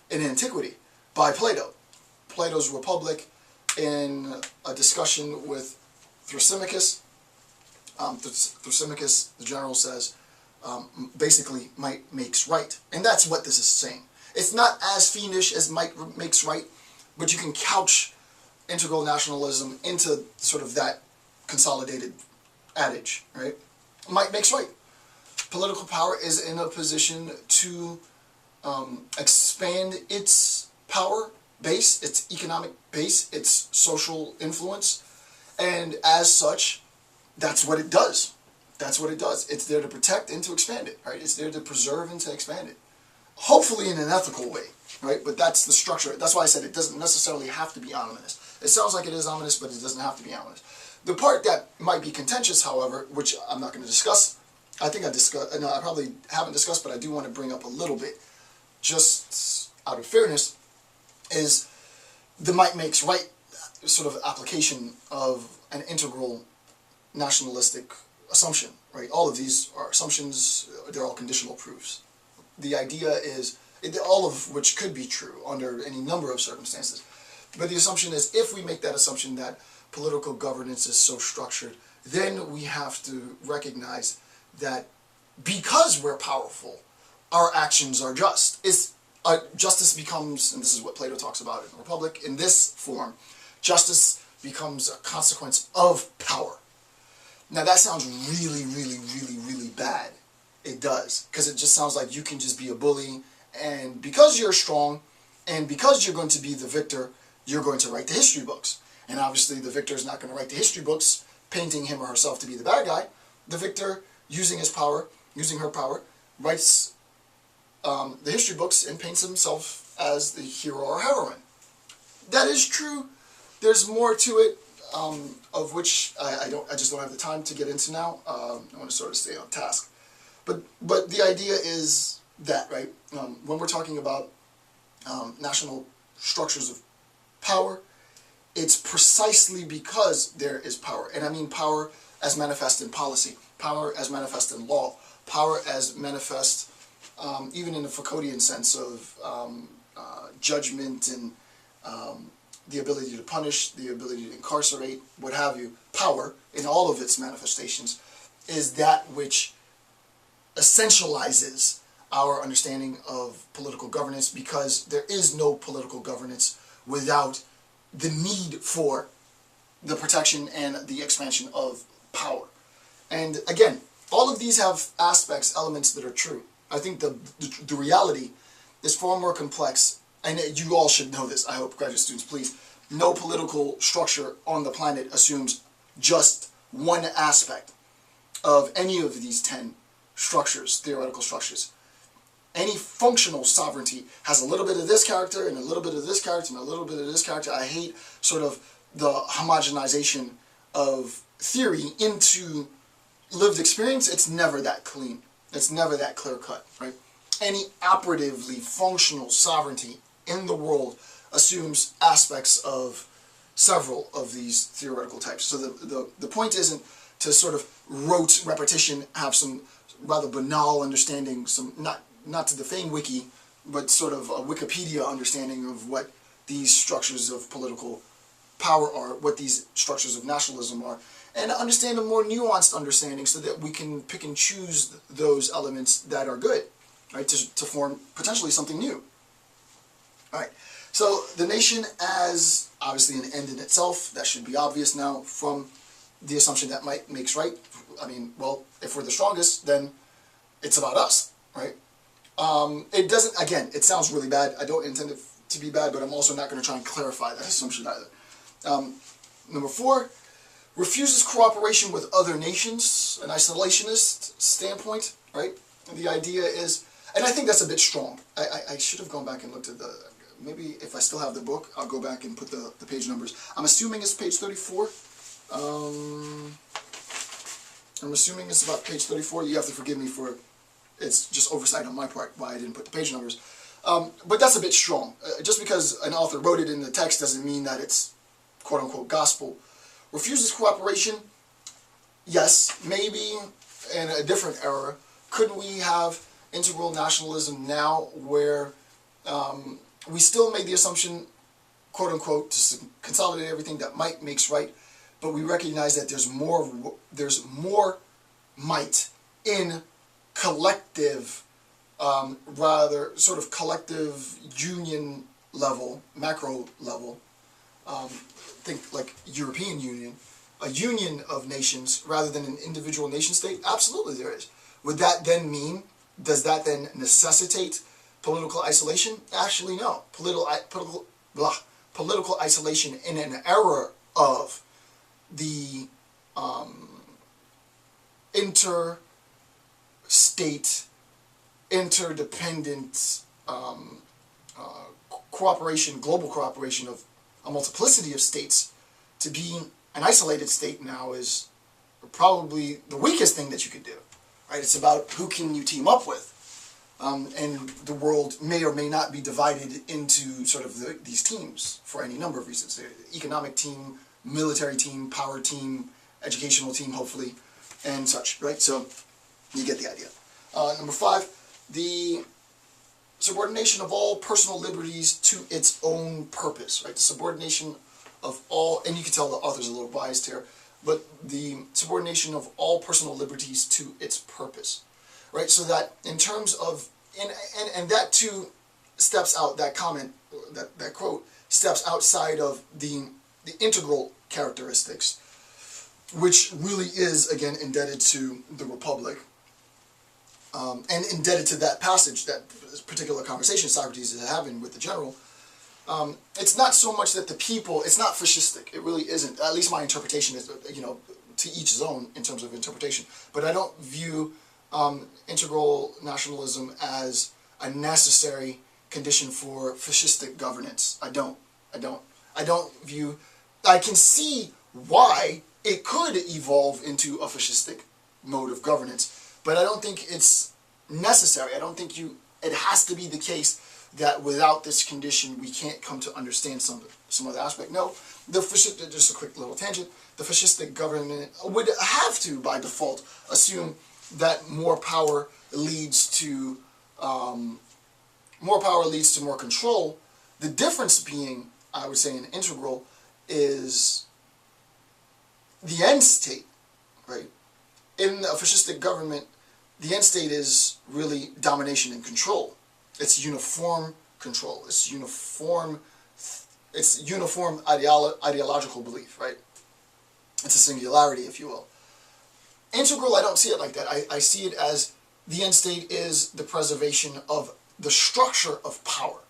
in antiquity by Plato. Plato's Republic, in a discussion with Thrasymachus. Thrasymachus, the general, says, basically, might makes right. And that's what this is saying. It's not as fiendish as might makes right, but you can couch integral nationalism into sort of that consolidated adage, right? Might makes right. Political power is in a position to expand its power base, its economic base, its social influence, and as such, that's what it does. That's what it does. It's there to protect and to expand it, right? It's there to preserve and to expand it. Hopefully in an ethical way, right? But that's the structure. That's why I said it doesn't necessarily have to be ominous. It sounds like it is ominous, but it doesn't have to be ominous. The part that might be contentious, however, which I'm not going to discuss, I probably haven't discussed, but I do want to bring up a little bit, just out of fairness, is the might makes right sort of application of an integral nationalistic assumption, right? All of these are assumptions, they're all conditional proofs. The idea is, all of which could be true under any number of circumstances, but the assumption is, if we make that assumption that political governance is so structured, then we have to recognize that because we're powerful, our actions are just. Justice becomes, and this is what Plato talks about in the Republic, in this form, justice becomes a consequence of power. Now that sounds really, really, really, really bad. It does, because it just sounds like you can just be a bully, and because you're strong, and because you're going to be the victor, you're going to write the history books. And obviously the victor is not going to write the history books painting him or herself to be the bad guy. The victor, using his power, using her power, writes the history books and paints himself as the hero or heroine. That is true. There's more to it, of which I just don't have the time to get into now. I want to sort of stay on task. But the idea is that, right, when we're talking about national structures of power, it's precisely because there is power. And I mean power as manifest in policy, power as manifest in law, power as manifest even in the Foucauldian sense of judgment and the ability to punish, the ability to incarcerate, what have you. Power, in all of its manifestations, is that which essentializes our understanding of political governance, because there is no political governance without the need for the protection and the expansion of power. And again, all of these have aspects, elements that are true. I think the reality is far more complex, and you all should know this, I hope, graduate students, please. No political structure on the planet assumes just one aspect of any of these 10 structures, theoretical structures. Any functional sovereignty has a little bit of this character and a little bit of this character and a little bit of this character. I hate sort of the homogenization of theory into lived experience. It's never that clean. It's never that clear-cut, right? Any operatively functional sovereignty in the world assumes aspects of several of these theoretical types. So the point isn't to sort of rote repetition, have some rather banal understanding, some not to defame Wiki, but sort of a Wikipedia understanding of what these structures of political power are, what these structures of nationalism are, and understand a more nuanced understanding so that we can pick and choose those elements that are good, right, to form potentially something new. All right, so the nation as obviously an end in itself, that should be obvious now from the assumption that might makes right. I mean, well, if we're the strongest, then it's about us, right? It doesn't, again, it sounds really bad. I don't intend it to be bad, but I'm also not going to try and clarify that assumption either. Number 4, refuses cooperation with other nations, an isolationist standpoint, right? And the idea is, and I think that's a bit strong. I should have gone back and looked at the, maybe if I still have the book, I'll go back and put the page numbers. I'm assuming it's page 34. I'm assuming it's about page 34. You have to forgive me for, it's just oversight on my part why I didn't put the page numbers. But that's a bit strong. Just because an author wrote it in the text doesn't mean that it's quote-unquote gospel. Refuses cooperation, yes, maybe in a different era. Could we have integral nationalism now where we still made the assumption, quote-unquote, to consolidate everything that might makes right, but we recognize that there's more might in collective, rather sort of collective union level, macro level, think like European Union, a union of nations rather than an individual nation state? Absolutely there is. Would that then mean, does that then necessitate political isolation? Actually no. Political isolation in an era of the interstate, interdependent cooperation, global cooperation of a multiplicity of states, to be an isolated state now is probably the weakest thing that you could do. Right? It's about who can you team up with. And the world may or may not be divided into sort of these teams for any number of reasons. The economic team, military team, power team, educational team, hopefully, and such, right? So you get the idea. Number 5, the subordination of all personal liberties to its own purpose, right? The subordination of all, and you can tell the author's a little biased here, but the subordination of all personal liberties to its purpose, right? So that in terms of, and that too steps out, that comment, that quote, steps outside of the integral characteristics, which really is, again, indebted to the Republic, and indebted to that passage, that particular conversation Socrates is having with the general. It's not so much that the people, it's not fascistic, it really isn't, at least my interpretation is, you know, to each his own in terms of interpretation, but I don't view integral nationalism as a necessary condition for fascistic governance. I don't view, I can see why it could evolve into a fascistic mode of governance, but I don't think it's necessary. I don't think it has to be the case that without this condition we can't come to understand some other aspect. No, the fascistic, just a quick little tangent, the fascistic government would have to, by default, assume that more power leads to more control. The difference being, I would say, in integral is the end state, right? In a fascistic government, the end state is really domination and control. It's uniform control. It's uniform ideological belief, right? It's a singularity, if you will. Integral, I don't see it like that. I see it as the end state is the preservation of the structure of power,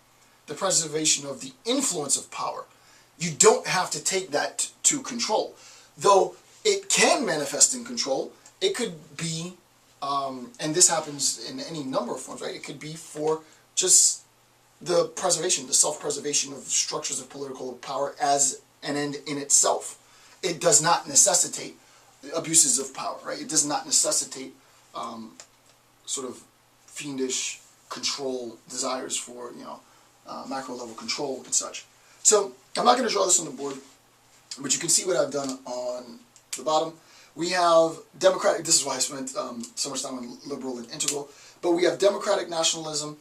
the preservation of the influence of power. You don't have to take that to control. Though it can manifest in control, it could be, and this happens in any number of forms, right? It could be for just the preservation, the self-preservation of structures of political power as an end in itself. It does not necessitate abuses of power, right? It does not necessitate sort of fiendish control desires for, you know, macro level control and such. So I'm not going to draw this on the board, but you can see what I've done on the bottom. We have democratic, this is why I spent so much time on liberal and integral, but we have democratic nationalism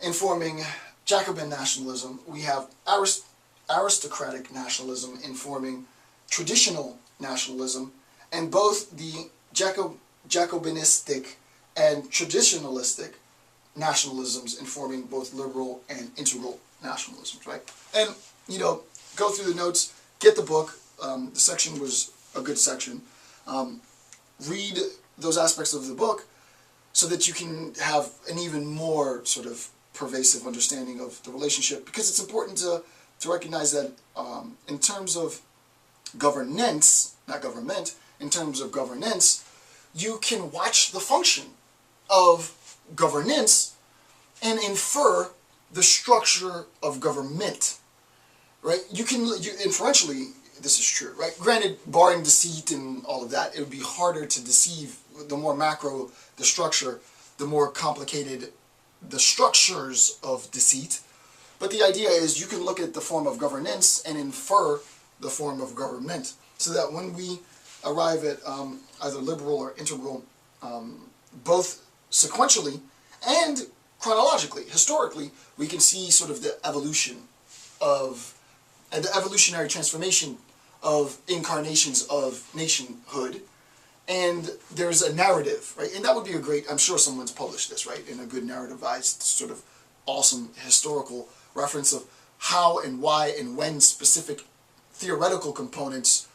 informing Jacobin nationalism. We have aristocratic nationalism informing traditional nationalism, and both the Jacobinistic and traditionalistic nationalisms informing both liberal and integral nationalisms, right? And, you know, go through the notes, get the book. The section was a good section. Read those aspects of the book so that you can have an even more sort of pervasive understanding of the relationship, because it's important to recognize that in terms of governance, not government, in terms of governance, you can watch the function of governance and infer the structure of government, right? Inferentially, this is true, right? Granted, barring deceit and all of that, it would be harder to deceive. The more macro the structure, the more complicated the structures of deceit. But the idea is you can look at the form of governance and infer the form of government, so that when we arrive at either liberal or integral, both sequentially and chronologically, historically, we can see sort of the evolution of, and the evolutionary transformation of incarnations of nationhood. And there's a narrative, right? And that would be a great, I'm sure someone's published this, right? In a good narrativized, sort of awesome historical reference of how and why and when specific theoretical components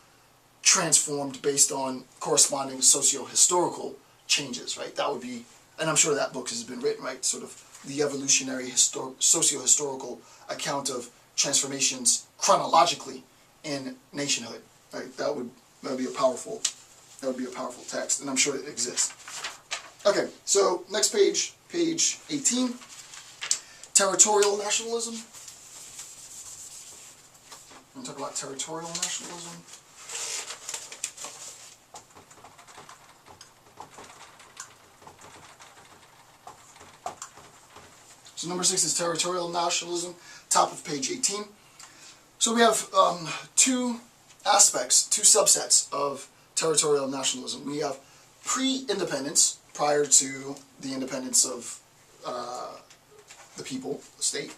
transformed based on corresponding socio-historical changes, right? That would be, and I'm sure that book has been written, right? Sort of the evolutionary socio-historical account of transformations chronologically in nationhood, right? That would be a powerful text, and I'm sure it exists. Okay, so next page, page 18, territorial nationalism. I'm going to talk about territorial nationalism. So number 6 is territorial nationalism, top of page 18. So we have two aspects, two subsets of territorial nationalism. We have pre-independence, prior to the independence of the people, the state,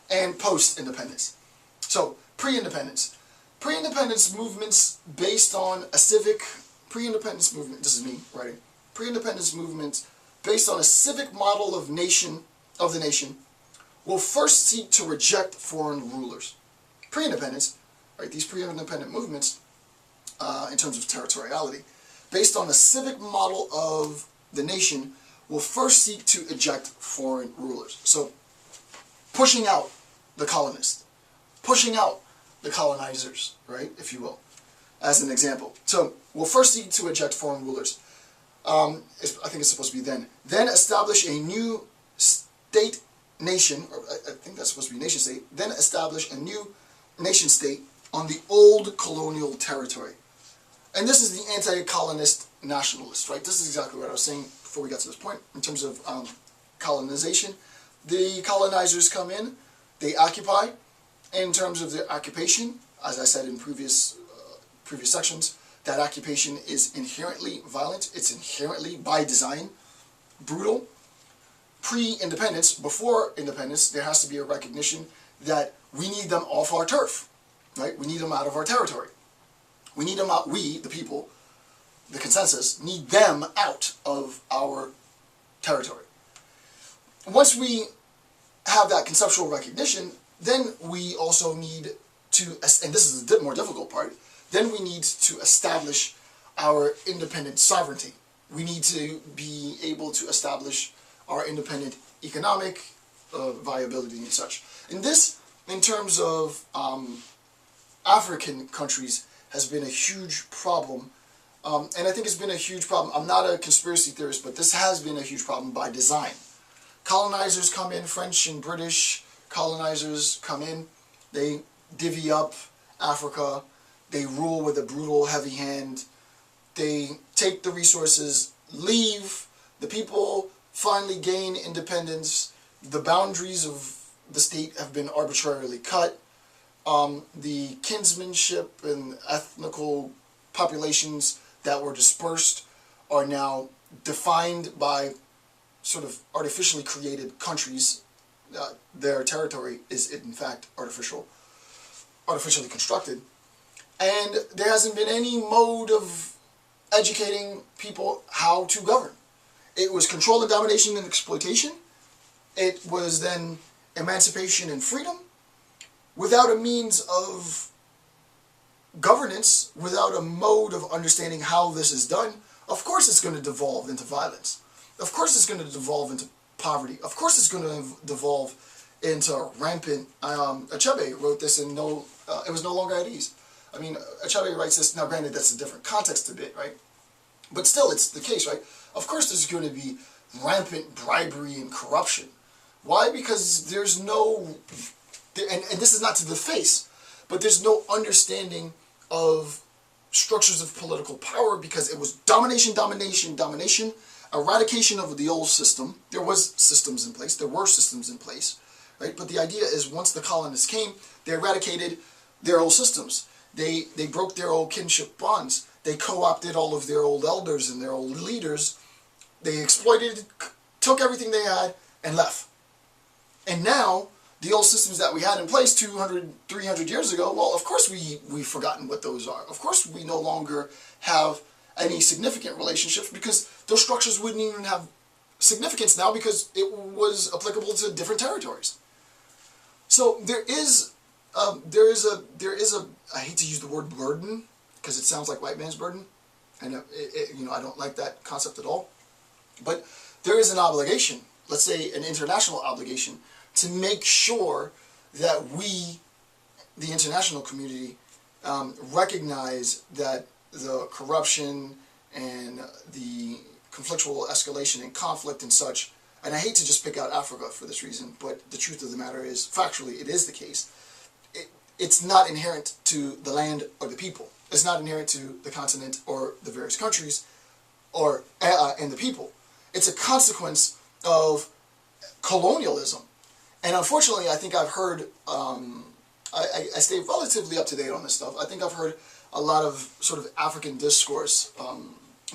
and post-independence. So pre-independence. Pre-independence movements based on a civic, pre-independence movement, this is me writing, pre-independence movements based on a civic model of the nation will first seek to reject foreign rulers. Pre-independence, right, these pre-independent movements, in terms of territoriality, based on a civic model of the nation, will first seek to eject foreign rulers. So, pushing out the colonists, pushing out the colonizers, right, if you will, as an example. So, we'll first seek to eject foreign rulers. I think it's supposed to be then. Then establish a new state nation, or I think that's supposed to be nation state, then establish a new nation state on the old colonial territory. And this is the anti-colonist nationalist, right? This is exactly what I was saying before we got to this point, in terms of colonization. The colonizers come in, they occupy. In terms of their occupation, as I said in previous sections, that occupation is inherently violent. It's inherently, by design, brutal. Pre-independence, before independence, there has to be a recognition that we need them off our turf, right? We need them out of our territory. We need them out, we, the people, the consensus, need them out of our territory. Once we have that conceptual recognition, then we also need to, and this is the more difficult part, then we need to establish our independent sovereignty. We need to be able to establish our independent economic viability and such. And this, in terms of African countries, has been a huge problem. And I think it's been a huge problem. I'm not a conspiracy theorist, but this has been a huge problem by design. Colonizers come in, French and British colonizers come in, they divvy up Africa, they rule with a brutal, heavy hand, they take the resources, leave, the people finally gain independence, the boundaries of the state have been arbitrarily cut, the kinsmanship and ethnical populations that were dispersed are now defined by sort of artificially created countries. Their territory is in fact artificial. artificially constructed, and there hasn't been any mode of educating people how to govern. It was control and domination and exploitation. It was then emancipation and freedom, without a means of governance, without a mode of understanding how this is done. Of course it's going to devolve into violence. Of course it's going to devolve into poverty. Of course it's going to devolve into rampant... Achebe wrote this in it was no longer at ease. I mean, Achebe writes this, now granted that's a different context a bit, right? But still, it's the case, right? Of course there's going to be rampant bribery and corruption. Why? Because there's no... And this is not to the face, but there's no understanding of structures of political power, because it was domination, domination, domination, eradication of the old system. There was systems in place, there were systems in place, right? But the idea is once the colonists came, they eradicated their old systems. They broke their old kinship bonds. They co-opted all of their old elders and their old leaders. They exploited, took everything they had, and left. And now, the old systems that we had in place 200, 300 years ago, well, of course we've forgotten what those are. Of course we no longer have any significant relationships, because those structures wouldn't even have significance now, because it was applicable to different territories. So there is a I hate to use the word burden, because it sounds like white man's burden, and I don't like that concept at all. But there is an obligation, let's say an international obligation, to make sure that we, the international community, recognize that the corruption and the conflictual escalation and conflict and such, and I hate to just pick out Africa for this reason, but the truth of the matter is, factually, it is the case. It's not inherent to the land or the people. It's not inherent to the continent or the various countries or and the people. It's a consequence of colonialism. And unfortunately, I think I've heard, I stay relatively up to date on this stuff. I think I've heard a lot of sort of African discourse,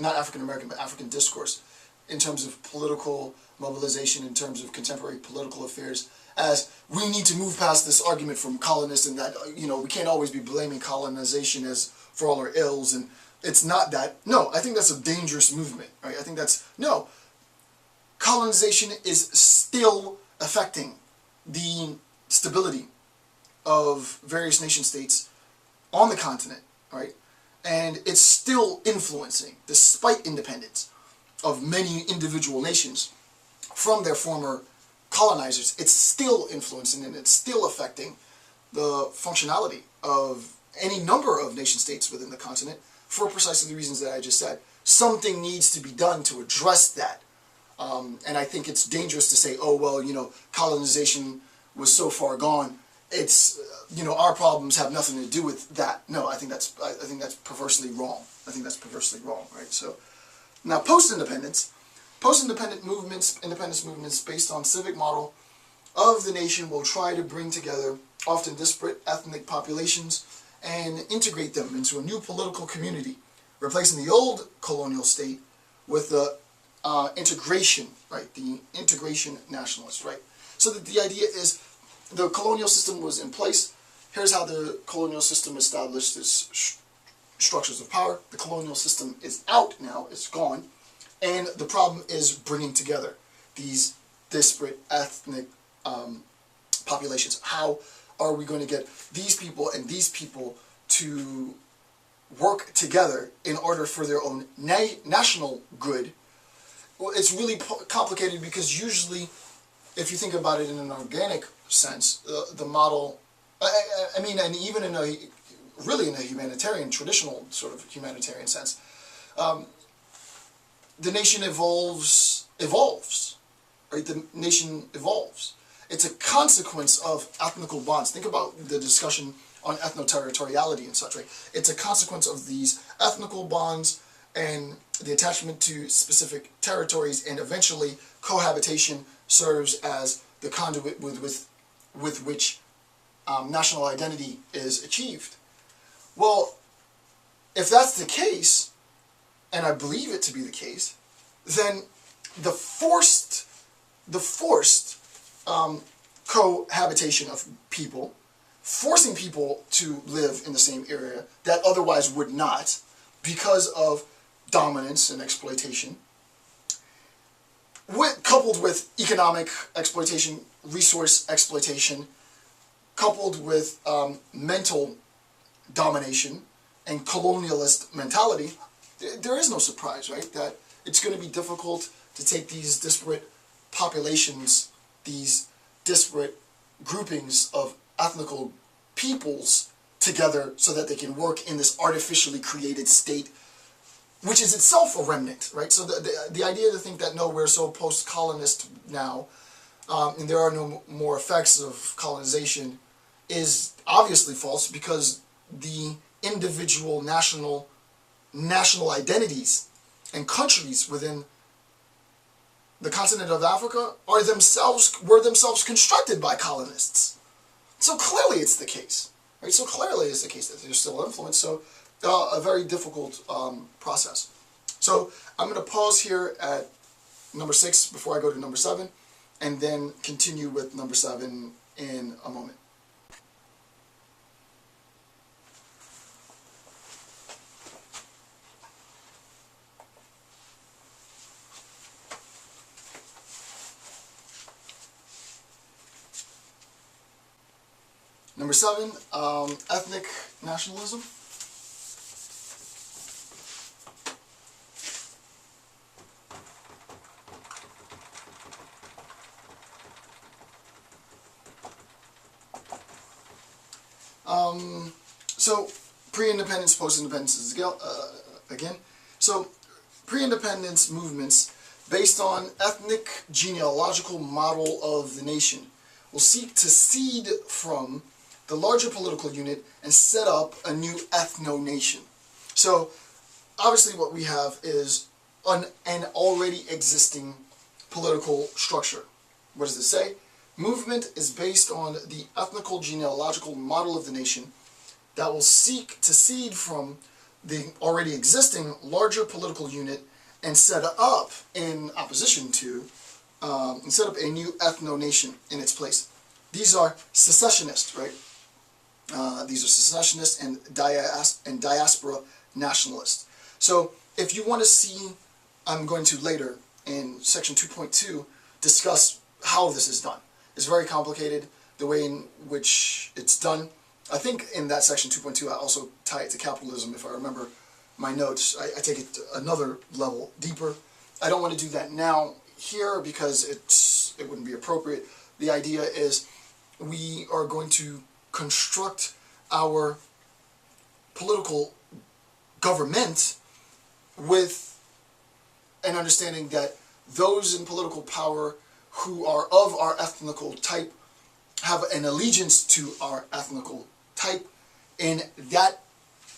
not African American, but African discourse, in terms of political mobilization, in terms of contemporary political affairs, as we need to move past this argument from colonists, and that, we can't always be blaming colonization as for all our ills, and it's not that. No, I think that's a dangerous movement, right? I think no. Colonization is still affecting the stability of various nation states on the continent, right? And it's still influencing, despite independence, of many individual nations from their former colonizers. It's still influencing and it's still affecting the functionality of any number of nation states within the continent for precisely the reasons that I just said. Something needs to be done to address that. And I think it's dangerous to say, oh, well, colonization was so far gone, it's, our problems have nothing to do with that. No, I think that's perversely wrong. I think that's perversely wrong, right? So, now post-independence movements based on civic model of the nation will try to bring together often disparate ethnic populations and integrate them into a new political community, replacing the old colonial state with the integration, right? The integration nationalists, right? So that the idea is the colonial system was in place. Here's how the colonial system established its structures of power. The colonial system is out now, it's gone. And the problem is bringing together these disparate ethnic populations. How are we going to get these people and these people to work together in order for their own national good? Well, it's really complicated, because usually, if you think about it in an organic sense, the model, I mean, and even in a humanitarian, traditional sort of humanitarian sense, the nation evolves, right? The nation evolves. It's a consequence of ethnical bonds. Think about the discussion on ethno-territoriality and such, right? It's a consequence of these ethnical bonds and the attachment to specific territories, and eventually cohabitation serves as the conduit with which national identity is achieved. Well, if that's the case, and I believe it to be the case, then the forced cohabitation of people forcing people to live in the same area that otherwise would not because of dominance and exploitation, coupled with economic exploitation, resource exploitation, coupled with mental domination and colonialist mentality, there is no surprise, right, that it's going to be difficult to take these disparate populations, these disparate groupings of ethnical peoples together so that they can work in this artificially created state, which is itself a remnant, right? So the idea to think that, no, we're so post-colonist now, and there are no more effects of colonization, is obviously false, because the individual national identities and countries within the continent of Africa were themselves constructed by colonists. So clearly it's the case, right? So clearly it's the case that there's still influence. So a very difficult process. So I'm going to pause here at number 6 before I go to number 7, and then continue with number 7 in a moment. Number 7, ethnic nationalism. So pre-independence, post-independence is again. So pre-independence movements based on ethnic genealogical model of the nation will seek to seed from the larger political unit and set up a new ethno-nation. So obviously what we have is an already existing political structure. What does this say? Movement is based on the ethnical genealogical model of the nation that will seek to seed from the already existing larger political unit and set up, in opposition to, and set up a new ethno-nation in its place. These are secessionists, right? These are secessionists and diaspora nationalists. So if you want to see, I'm going to later in section 2.2 discuss how this is done. It's very complicated, the way in which it's done. I think in that section 2.2 I also tie it to capitalism, if I remember my notes. I take it to another level deeper. I don't want to do that now here because it wouldn't be appropriate. The idea is we are going to construct our political government with an understanding that those in political power who are of our ethnical type have an allegiance to our ethnical type, and that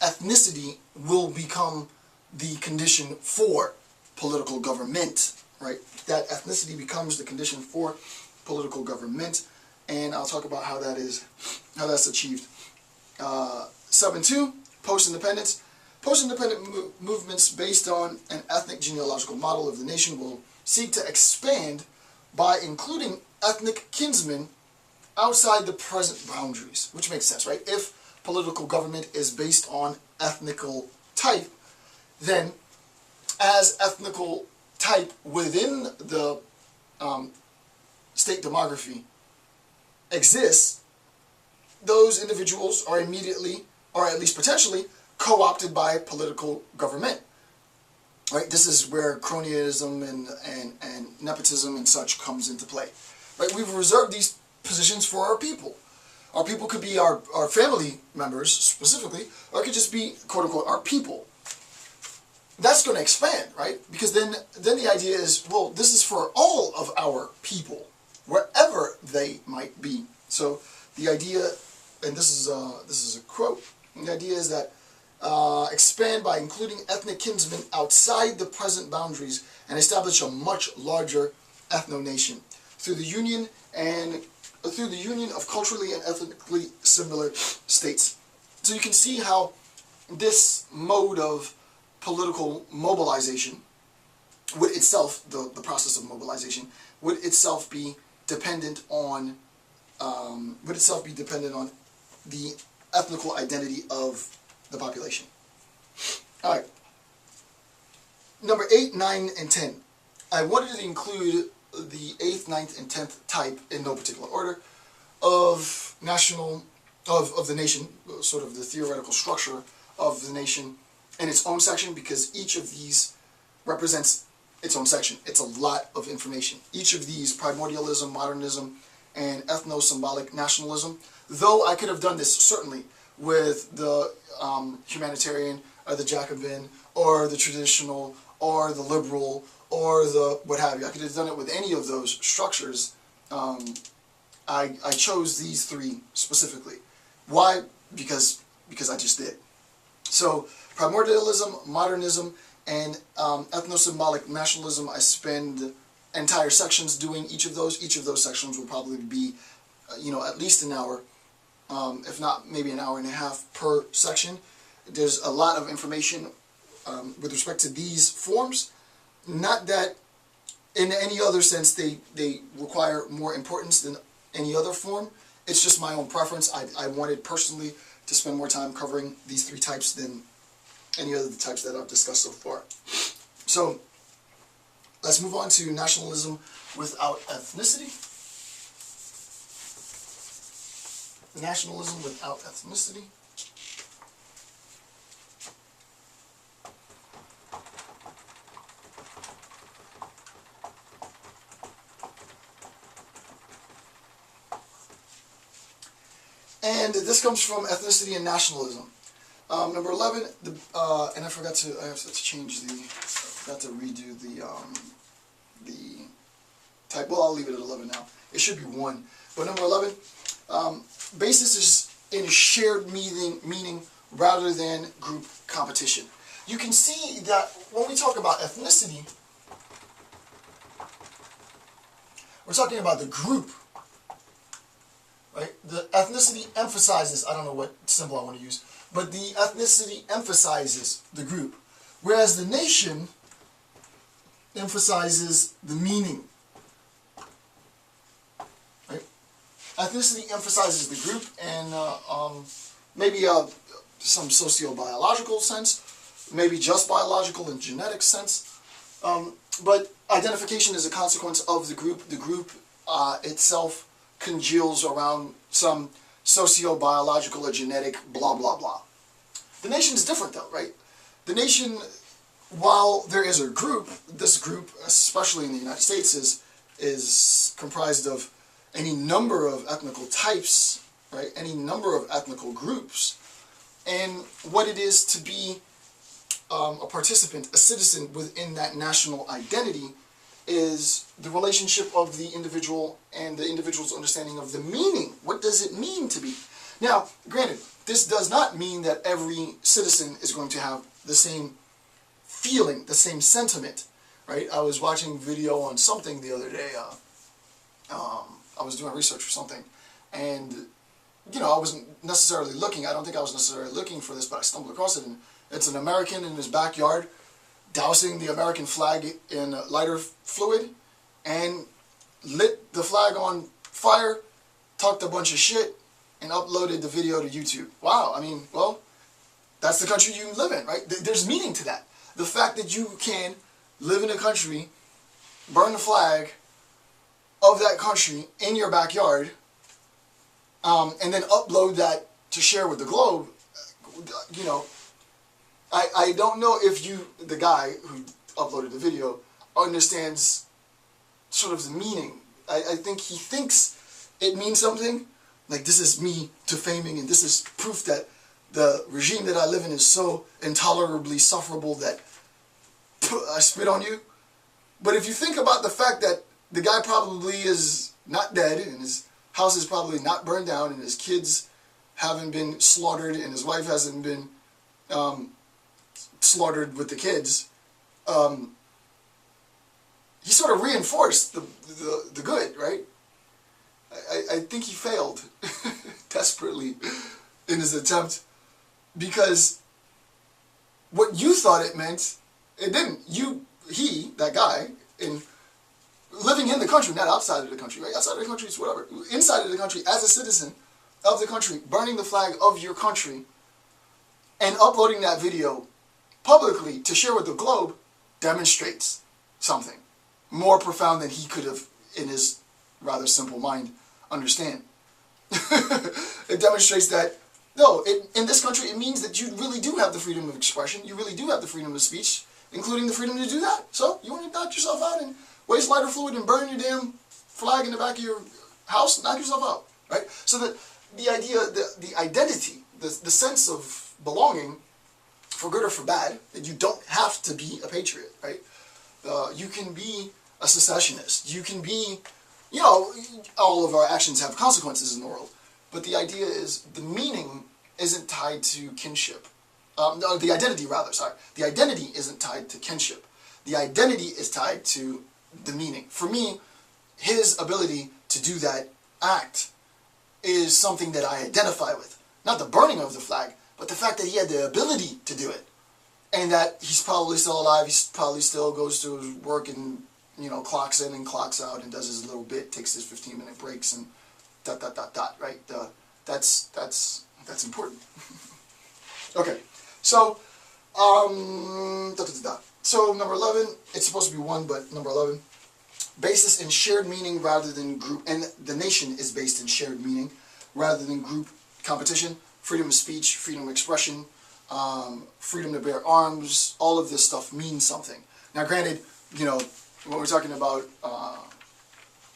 ethnicity will become the condition for political government, right? That ethnicity becomes the condition for political government, and I'll talk about how that's achieved. 7.2, post-independence. Post-independent movements based on an ethnic genealogical model of the nation will seek to expand by including ethnic kinsmen outside the present boundaries, which makes sense, right? If political government is based on ethnical type, then as ethnical type within the state demography exists, those individuals are immediately, or at least potentially, co-opted by political government. Right? This is where cronyism and nepotism and such comes into play. Right? We've reserved these positions for our people. Our people could be our family members specifically, or it could just be, quote unquote, our people. That's going to expand, right? Because then the idea is, well, this is for all of our people, wherever they might be. So the idea, and this is a quote, the idea is that expand by including ethnic kinsmen outside the present boundaries and establish a much larger ethno-nation through the union of culturally and ethnically similar states. So you can see how this mode of political mobilization would itself, the process of mobilization, would itself be dependent on the ethnical identity of the population. All right. Number 8, 9, and 10. I wanted to include the 8th, 9th, and 10th type, in no particular order, of the nation, sort of the theoretical structure of the nation in its own section, because each of these represents its own section. It's a lot of information. Each of these, primordialism, modernism, and ethno-symbolic nationalism, though I could have done this certainly with the humanitarian, or the Jacobin, or the traditional, or the liberal, or the what have you. I could have done it with any of those structures. I chose these 3 specifically. Why? Because I just did. So primordialism, modernism, and ethno-symbolic nationalism, I spend entire sections doing each of those. Each of those sections will probably be, at least an hour, if not maybe an hour and a half per section. There's a lot of information with respect to these forms. Not that in any other sense they require more importance than any other form. It's just my own preference. I wanted personally to spend more time covering these 3 types than any other types that I've discussed so far. So let's move on to nationalism without ethnicity. Nationalism without ethnicity. And this comes from Ethnicity and Nationalism. Number 11, and I forgot to change I forgot to redo the type. Well, I'll leave it at 11 now. It should be 1. But number 11, basis is in a shared meaning rather than group competition. You can see that when we talk about ethnicity, we're talking about the group. Right? The ethnicity emphasizes, I don't know what symbol I want to use, but the ethnicity emphasizes the group, whereas the nation emphasizes the meaning. Right? Ethnicity emphasizes the group and maybe some socio-biological sense, maybe just biological and genetic sense, but identification is a consequence of the group. The group itself congeals around some socio-biological or genetic blah blah blah. The nation is different though, right? The nation, while there is a group, this group, especially in the United States, is comprised of any number of ethnical types, right? Any number of ethnical groups. And what it is to be a participant, a citizen within that national identity, is the relationship of the individual and the individual's understanding of the meaning. What does it mean to be? Now, granted, this does not mean that every citizen is going to have the same feeling, the same sentiment, right? I was watching a video on something the other day. I was doing research for something, and I wasn't necessarily looking. I don't think I was necessarily looking for this, but I stumbled across it, and it's an American in his backyard dousing the American flag in lighter fluid and lit the flag on fire, talked a bunch of shit, and uploaded the video to YouTube. Wow, I mean, well, that's the country you live in, right? There's meaning to that. The fact that you can live in a country, burn the flag of that country in your backyard, and then upload that to share with the globe, I don't know if the guy who uploaded the video, understands sort of the meaning. I think he thinks it means something, like this is me defaming and this is proof that the regime that I live in is so intolerably sufferable that I spit on you. But if you think about the fact that the guy probably is not dead and his house is probably not burned down and his kids haven't been slaughtered and his wife hasn't been slaughtered with the kids, he sort of reinforced the good, right? I think he failed desperately in his attempt, because what you thought it meant, it didn't. That guy, living in the country, not outside of the country, right? Outside of the country is whatever. Inside of the country, as a citizen, of the country, burning the flag of your country, and uploading that video publicly to share with the globe demonstrates something more profound than he could have, in his rather simple mind, understand. It demonstrates that, no, in this country, it means that you really do have the freedom of expression, you really do have the freedom of speech, including the freedom to do that. So, you want to knock yourself out and waste lighter fluid and burn your damn flag in the back of your house? Knock yourself out, right? So that the idea, the identity, the sense of belonging, for good or for bad, that you don't have to be a patriot, right? You can be a secessionist. You can be, you know, all of our actions have consequences in the world. But the idea is, the meaning isn't tied to kinship. No, the identity rather, sorry. The identity isn't tied to kinship. The identity is tied to the meaning. For me, his ability to do that act is something that I identify with. Not the burning of the flag, but the fact that he had the ability to do it. And that he's probably still alive, he probably still goes to his work and, you know, clocks in and clocks out and does his little bit, takes his 15-minute breaks and ... right? That's important. Okay, so, So, number 11, it's supposed to be 1, but number 11, basis in shared meaning rather than group, and the nation is based in shared meaning rather than group competition, freedom of speech, freedom of expression, freedom to bear arms, all of this stuff means something. Now granted, you know, when we're talking about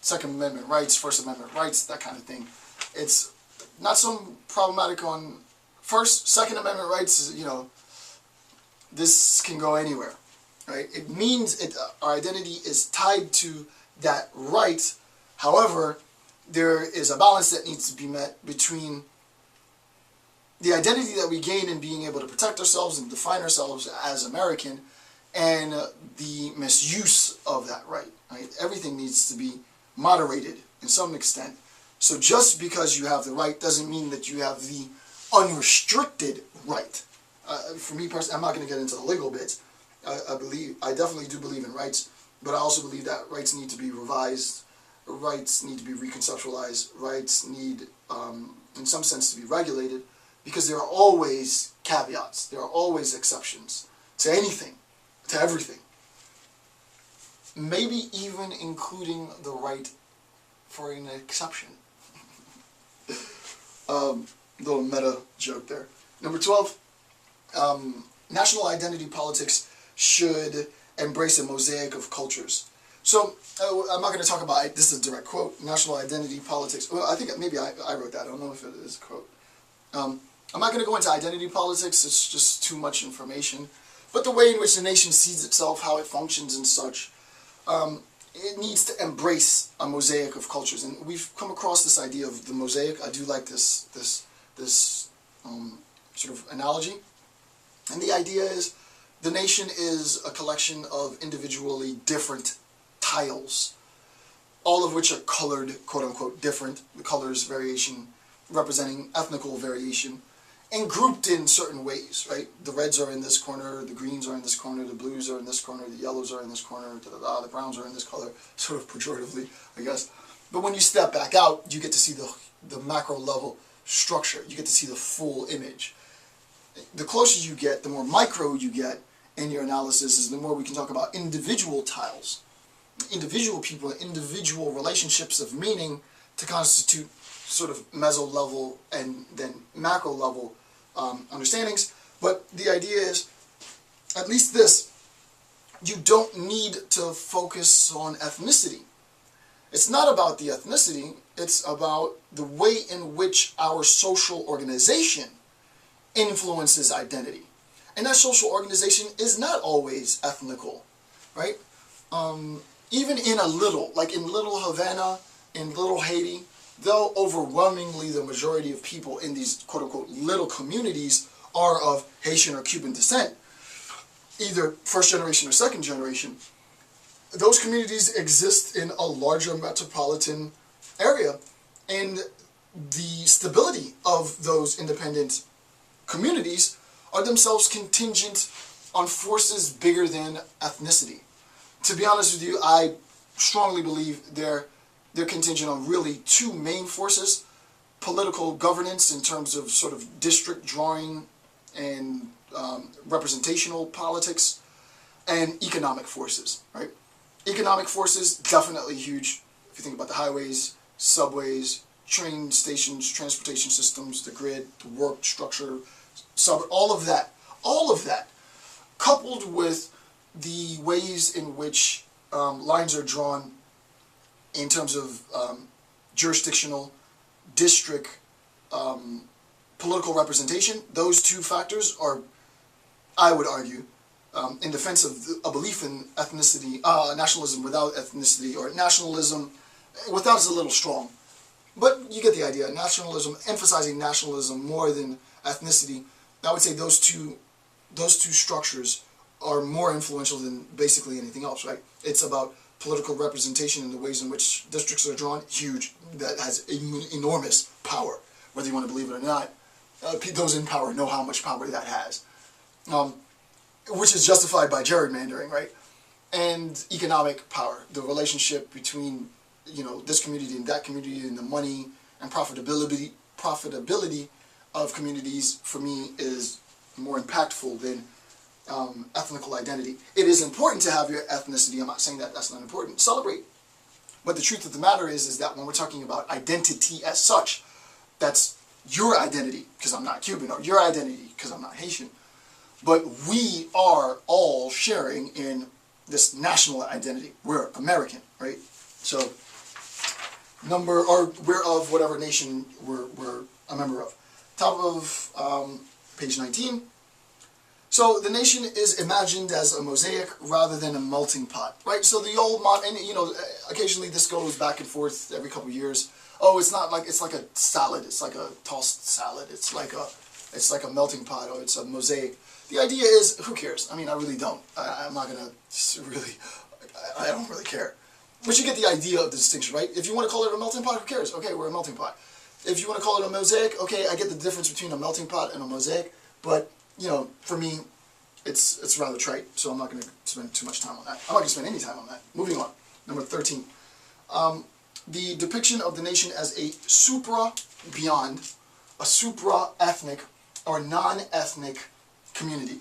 Second Amendment rights, First Amendment rights, that kind of thing, it's not so problematic on Second Amendment rights, you know, this can go anywhere, right? It means our identity is tied to that right. However, there is a balance that needs to be met between the identity that we gain in being able to protect ourselves and define ourselves as American and the misuse of that right. Everything needs to be moderated in some extent. So just because you have the right doesn't mean that you have the unrestricted right. For me personally, I'm not going to get into the legal bits. I definitely do believe in rights, but I also believe that rights need to be revised, rights need to be reconceptualized, rights need, in some sense, to be regulated, because there are always caveats, there are always exceptions to anything, to everything. Maybe even including the right for an exception. Little meta joke there. Number 12, national identity politics should embrace a mosaic of cultures. So, I'm not going to talk about, this is a direct quote, national identity politics. Well, I think maybe I wrote that. I don't know if it is a quote. I'm not going to go into identity politics. It's just too much information. But the way in which the nation sees itself, how it functions and such, it needs to embrace a mosaic of cultures. And we've come across this idea of the mosaic. I do like this sort of analogy. And the idea is the nation is a collection of individually different tiles, all of which are colored, quote-unquote, different, the colors variation representing ethnical variation, and grouped in certain ways, right? The reds are in this corner, the greens are in this corner, the blues are in this corner, the yellows are in this corner, the browns are in this color, sort of pejoratively, I guess. But when you step back out, you get to see the macro level structure. You get to see the full image. The closer you get, the more micro you get in your analysis, is the more we can talk about individual tiles, individual people, individual relationships of meaning to constitute sort of meso-level and then macro-level understandings. But the idea is, at least this, you don't need to focus on ethnicity. It's not about the ethnicity, it's about the way in which our social organization influences identity. And that social organization is not always ethnical, right? Even in a little, like in Little Havana, in Little Haiti, though overwhelmingly the majority of people in these quote-unquote little communities are of Haitian or Cuban descent, either first generation or second generation, those communities exist in a larger metropolitan area, and the stability of those independent communities are themselves contingent on forces bigger than ethnicity. To be honest with you, I strongly believe they're contingent on really two main forces. political governance in terms of sort of district drawing and representational politics, and economic forces, right? Economic forces, definitely huge. If you think about the highways, subways, train stations, transportation systems, the grid, the work structure, all of that, coupled with the ways in which lines are drawn in terms of jurisdictional, district, political representation, those two factors are, I would argue, in defense of a belief in ethnicity, nationalism without ethnicity, or nationalism without is a little strong. But you get the idea. Nationalism, emphasizing nationalism more than ethnicity, I would say those two structures are more influential than basically anything else, right? It's about political representation and the ways in which districts are drawn, huge. That has enormous power, whether you want to believe it or not. Those in power know how much power that has. Which is justified by gerrymandering, right? And economic power, the relationship between, this community and that community, and the money and profitability of communities, for me, is more impactful than ethnical identity. It is important to have your ethnicity. I'm not saying that that's not important. Celebrate. But the truth of the matter is that when we're talking about identity as such, that's your identity, because I'm not Cuban, or your identity, because I'm not Haitian. But we are all sharing in this national identity. We're American, right? So, we're of whatever nation we're a member of. Top of page 19. So the nation is imagined as a mosaic rather than a melting pot, right? So the old and occasionally this goes back and forth every couple of years. Oh, it's like a salad. It's like a tossed salad. It's like a melting pot, or it's a mosaic. The idea is, who cares? I mean, I really don't. I'm not gonna really. I don't really care. But you get the idea of the distinction, right? If you want to call it a melting pot, who cares? Okay, we're a melting pot. If you want to call it a mosaic, okay, I get the difference between a melting pot and a mosaic. But for me, it's rather trite. So I'm not going to spend too much time on that. I'm not going to spend any time on that. Moving on. Number 13. The depiction of the nation as a supra-ethnic or non-ethnic community.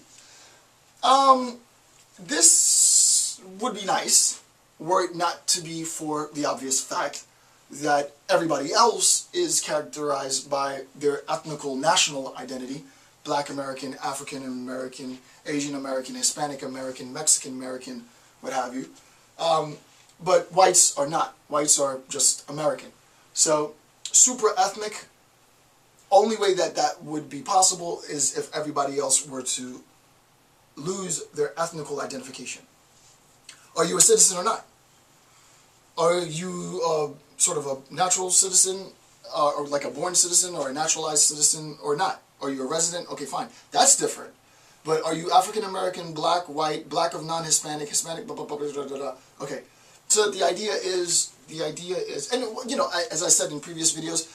This would be nice were it not to be for the obvious fact that everybody else is characterized by their ethnical national identity: Black American, African American, Asian American, Hispanic American, Mexican American, what have you. But whites are not. Whites are just American. So supra-ethnic, only way that would be possible is if everybody else were to lose their ethnical identification. Are you a citizen or not? Are you sort of a natural citizen, or like a born citizen, or a naturalized citizen, or not? Are you a resident? Okay, fine. That's different. But are you African American, black, white, black of non-Hispanic, Hispanic, blah, blah, blah, blah, blah, blah, blah. Okay. So the idea is, and as I said in previous videos,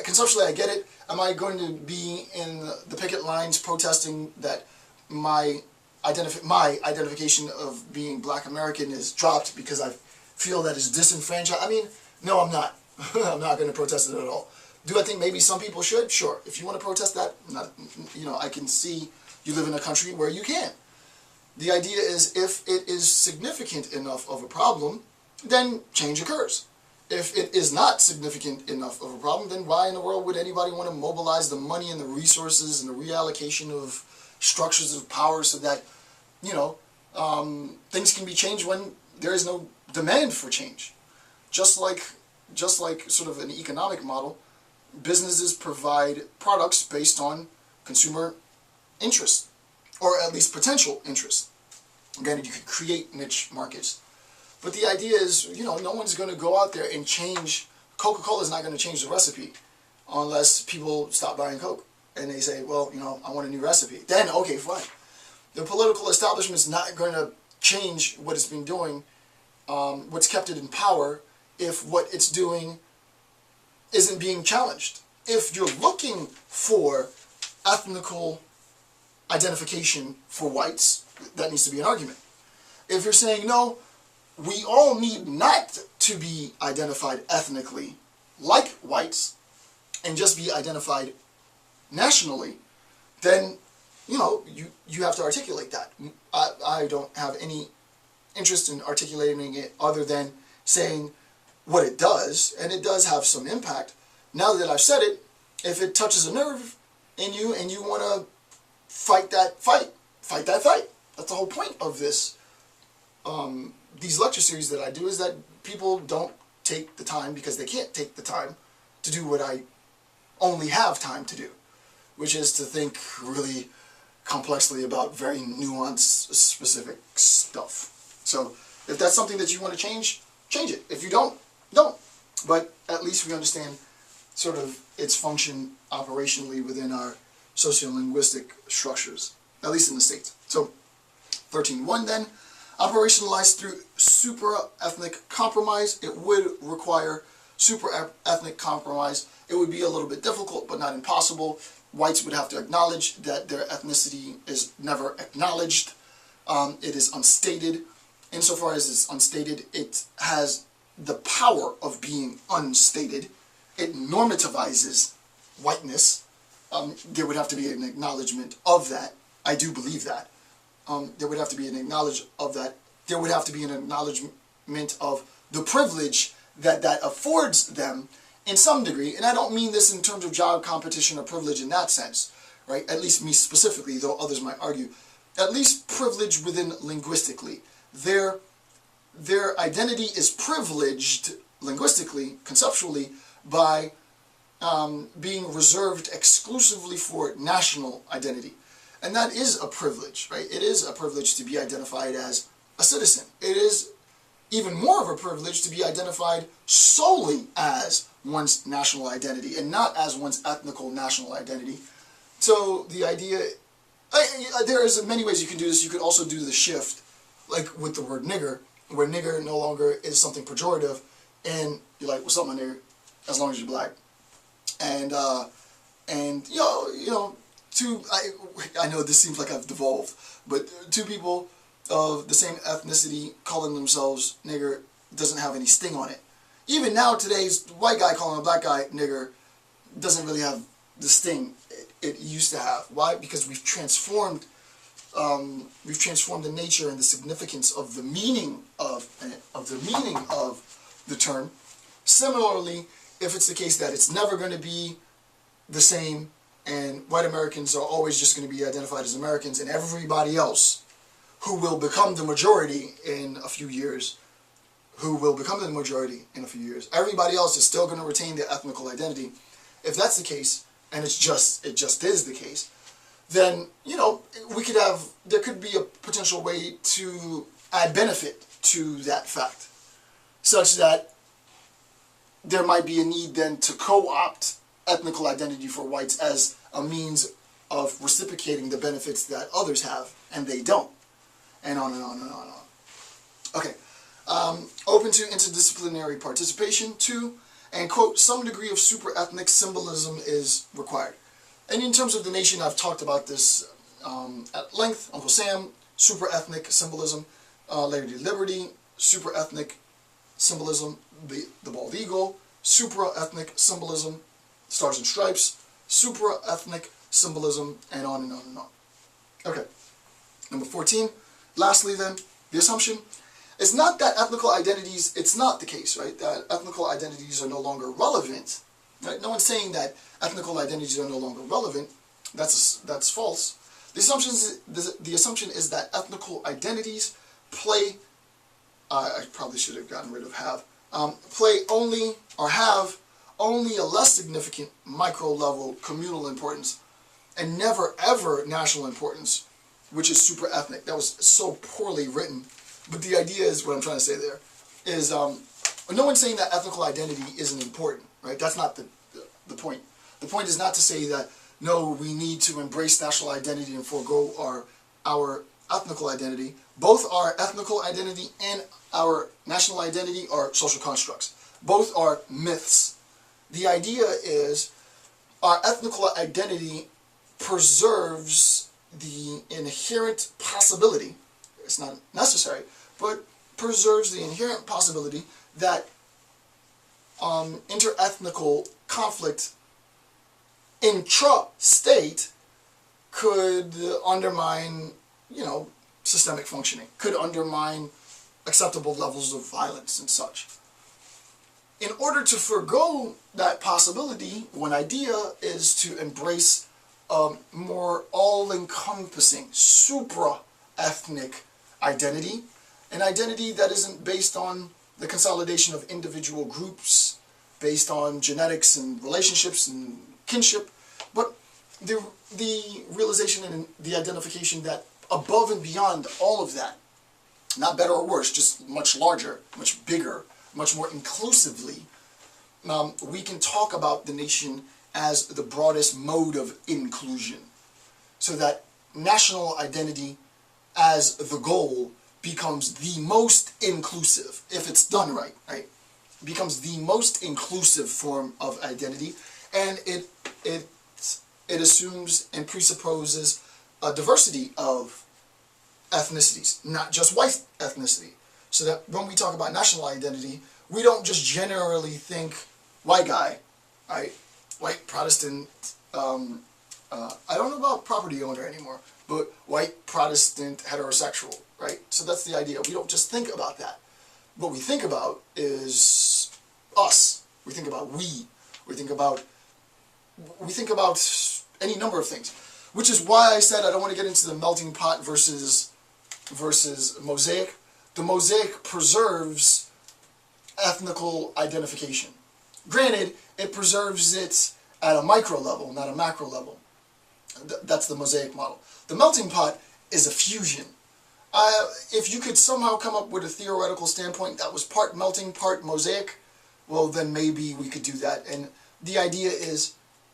conceptually I get it. Am I going to be in the picket lines protesting that my identification of being Black American is dropped because I feel that it's disenfranchised? I mean, no, I'm not. I'm not going to protest it at all. Do I think maybe some people should? Sure. If you want to protest that, I can see you live in a country where you can. The idea is, if it is significant enough of a problem, then change occurs. If it is not significant enough of a problem, then why in the world would anybody want to mobilize the money and the resources and the reallocation of structures of power so that, things can be changed when there is no demand for change? Just like sort of an economic model, businesses provide products based on consumer interest, or at least potential interest. Granted, you could create niche markets. But the idea is, no one's going to go out there and change. Coca-Cola is not going to change the recipe unless people stop buying Coke. And they say, well, I want a new recipe. Then, okay, fine. The political establishment is not going to change what it's been doing, what's kept it in power, if what it's doing isn't being challenged. If you're looking for ethnical identification for whites, that needs to be an argument. If you're saying, no, we all need not to be identified ethnically like whites, and just be identified nationally, then, you have to articulate that. I don't have any interest in articulating it other than saying what it does, and it does have some impact. Now that I've said it, if it touches a nerve in you and you want to fight that fight. That's the whole point of this. These lecture series that I do is that people don't take the time, because they can't take the time to do what I only have time to do, which is to think really complexly about very nuanced, specific stuff. So if that's something that you want to change it. If you don't. But at least we understand sort of its function operationally within our sociolinguistic structures, at least in the States. So 13.1 then, operationalized through supra-ethnic compromise. It would require supra-ethnic compromise. It would be a little bit difficult, but not impossible. Whites would have to acknowledge that their ethnicity is never acknowledged. It is unstated. Insofar as it's unstated, it has the power of being unstated. It normativizes whiteness. There would have to be an acknowledgement of that. I do believe that. There would have to be an acknowledgement of that. There would have to be an acknowledgement of the privilege that affords them in some degree. And I don't mean this in terms of job competition or privilege in that sense, right? At least me specifically, though others might argue. At least privilege within linguistically. Their identity is privileged linguistically, conceptually, by being reserved exclusively for national identity. And that is a privilege, right? It is a privilege to be identified as a citizen. It is even more of a privilege to be identified solely as one's national identity and not as one's ethnical national identity. So the idea, there is many ways you can do this. You could also do the shift, like with the word nigger, where nigger no longer is something pejorative, and you're like, what's up, my nigger? As long as you're black. And I know this seems like I've devolved, but two people of the same ethnicity calling themselves nigger doesn't have any sting on it. Even now, today's white guy calling a black guy nigger doesn't really have the sting it used to have. Why? Because we've transformed the nature and the significance of the meaning of the term. Similarly, if it's the case that it's never going to be the same, and white Americans are always just going to be identified as Americans, and everybody else who will become the majority in a few years, everybody else is still going to retain their ethnical identity. If that's the case, and it just is the case, then, there could be a potential way to add benefit to that fact, such that there might be a need then to co-opt ethnical identity for whites as a means of reciprocating the benefits that others have, and they don't, and on and on and on and on. Okay, open to interdisciplinary participation, 2, and quote, some degree of super-ethnic symbolism is required. And in terms of the nation, I've talked about this at length. Uncle Sam, super-ethnic symbolism. Lady Liberty, super-ethnic symbolism. The bald eagle, supra-ethnic symbolism. Stars and Stripes, supra-ethnic symbolism, and on and on and on. Okay, number 14. Lastly then, the assumption is not that ethnical identities, it's not the case, right? That ethnical identities are no longer relevant. Right? No one's saying that ethnical identities are no longer relevant. That's false. The assumption is that ethnical identities play, I probably should have gotten rid of have, play only, or have only a less significant micro-level communal importance, and never ever national importance, which is super ethnic. That was so poorly written, but the idea is, what I'm trying to say there, is no one's saying that ethnical identity isn't important, right? That's not the point. The point is not to say that, no, we need to embrace national identity and forego our ethnical identity. Both our ethnical identity and our national identity are social constructs. Both are myths. The idea is our ethnical identity preserves the inherent possibility, it's not necessary, but preserves the inherent possibility that interethnical conflict intra-state could undermine, systemic functioning, could undermine acceptable levels of violence and such. In order to forego that possibility, one idea is to embrace a more all-encompassing, supra-ethnic identity, an identity that isn't based on the consolidation of individual groups, based on genetics and relationships and kinship, but the realization and the identification that above and beyond all of that, not better or worse, just much larger, much bigger, much more inclusively, we can talk about the nation as the broadest mode of inclusion. So that national identity as the goal becomes the most inclusive, if it's done right, becomes the most inclusive form of identity, and it assumes and presupposes a diversity of ethnicities, not just white ethnicity. So that when we talk about national identity, we don't just generally think white guy, right? White Protestant, I don't know about property owner anymore, but white Protestant heterosexual, right? So that's the idea. We don't just think about that. What we think about is us. We think about we. We think about any number of things. Which is why I said I don't want to get into the melting pot versus mosaic. The mosaic preserves ethnical identification. Granted, it preserves it at a micro level, not a macro level. That's the mosaic model. The melting pot is a fusion. If you could somehow come up with a theoretical standpoint that was part melting, part mosaic, well, then maybe we could do that. And the idea is,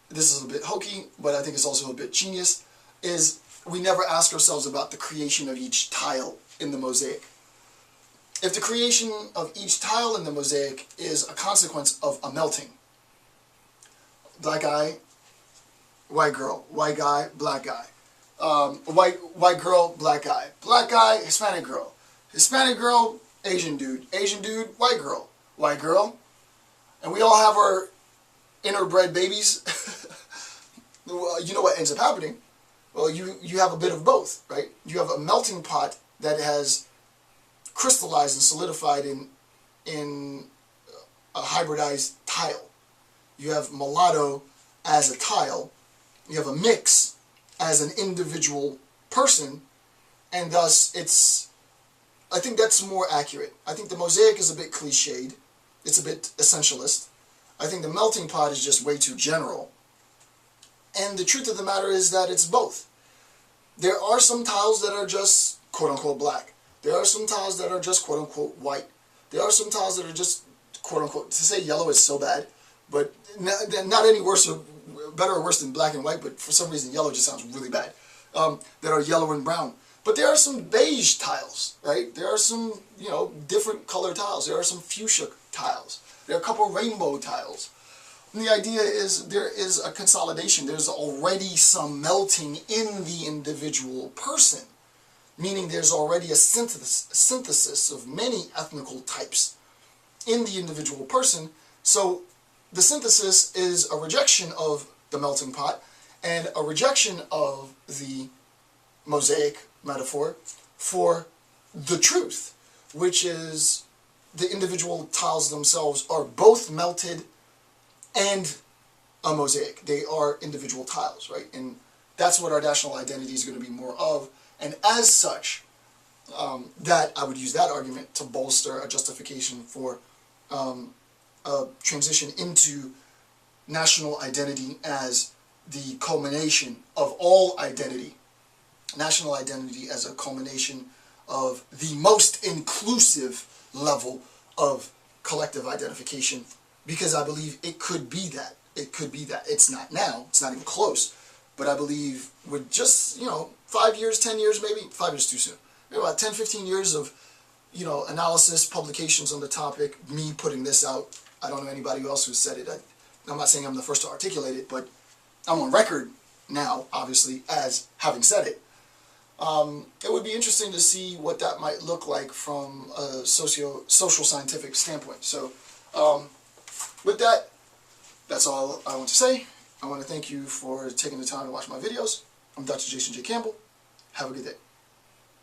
this is a bit hokey, but I think it's also a bit genius, is we never ask ourselves about the creation of each tile in the mosaic. If the creation of each tile in the mosaic is a consequence of a melting, black guy, white girl, white guy, black guy, white girl, black guy, Hispanic girl, Asian dude, white girl, and we all have our interbred babies. You know what ends up happening? Well, you have a bit of both, right? You have a melting pot that has crystallized and solidified in a hybridized tile. You have mulatto as a tile. You have a mix as an individual person, and thus I think that's more accurate. I think the mosaic is a bit cliched. It's a bit essentialist. I think the melting pot is just way too general. And the truth of the matter is that it's both. There are some tiles that are just quote-unquote black. There are some tiles that are just quote-unquote white. There are some tiles that are just quote-unquote, to say yellow is so bad, but not any worse or better or worse than black and white, but for some reason yellow just sounds really bad, that are yellow and brown. But there are some beige tiles, right? There are some, different color tiles. There are some fuchsia tiles. There are a couple rainbow tiles. And the idea is there is a consolidation. There's already some melting in the individual person, meaning there's already a synthesis of many ethnical types in the individual person. So the synthesis is a rejection of the melting pot and a rejection of the mosaic metaphor for the truth, which is the individual tiles themselves are both melted and a mosaic. They are individual tiles, right? And that's what our national identity is going to be more of. And as such, that I would use that argument to bolster a justification for a transition into national identity as the culmination of all identity. National identity as a culmination of the most inclusive level of collective identification, because I believe it could be that. It could be that. It's not now. It's not even close. But I believe with just, 5 years, 10 years maybe, 5 years too soon, maybe about 10, 15 years of, analysis, publications on the topic, me putting this out. I don't know anybody else who said it. I'm not saying I'm the first to articulate it, but I'm on record now, obviously, as having said it. It would be interesting to see what that might look like from a social scientific standpoint. So, with that, that's all I want to say. I want to thank you for taking the time to watch my videos. I'm Dr. Jason J. Campbell. Have a good day.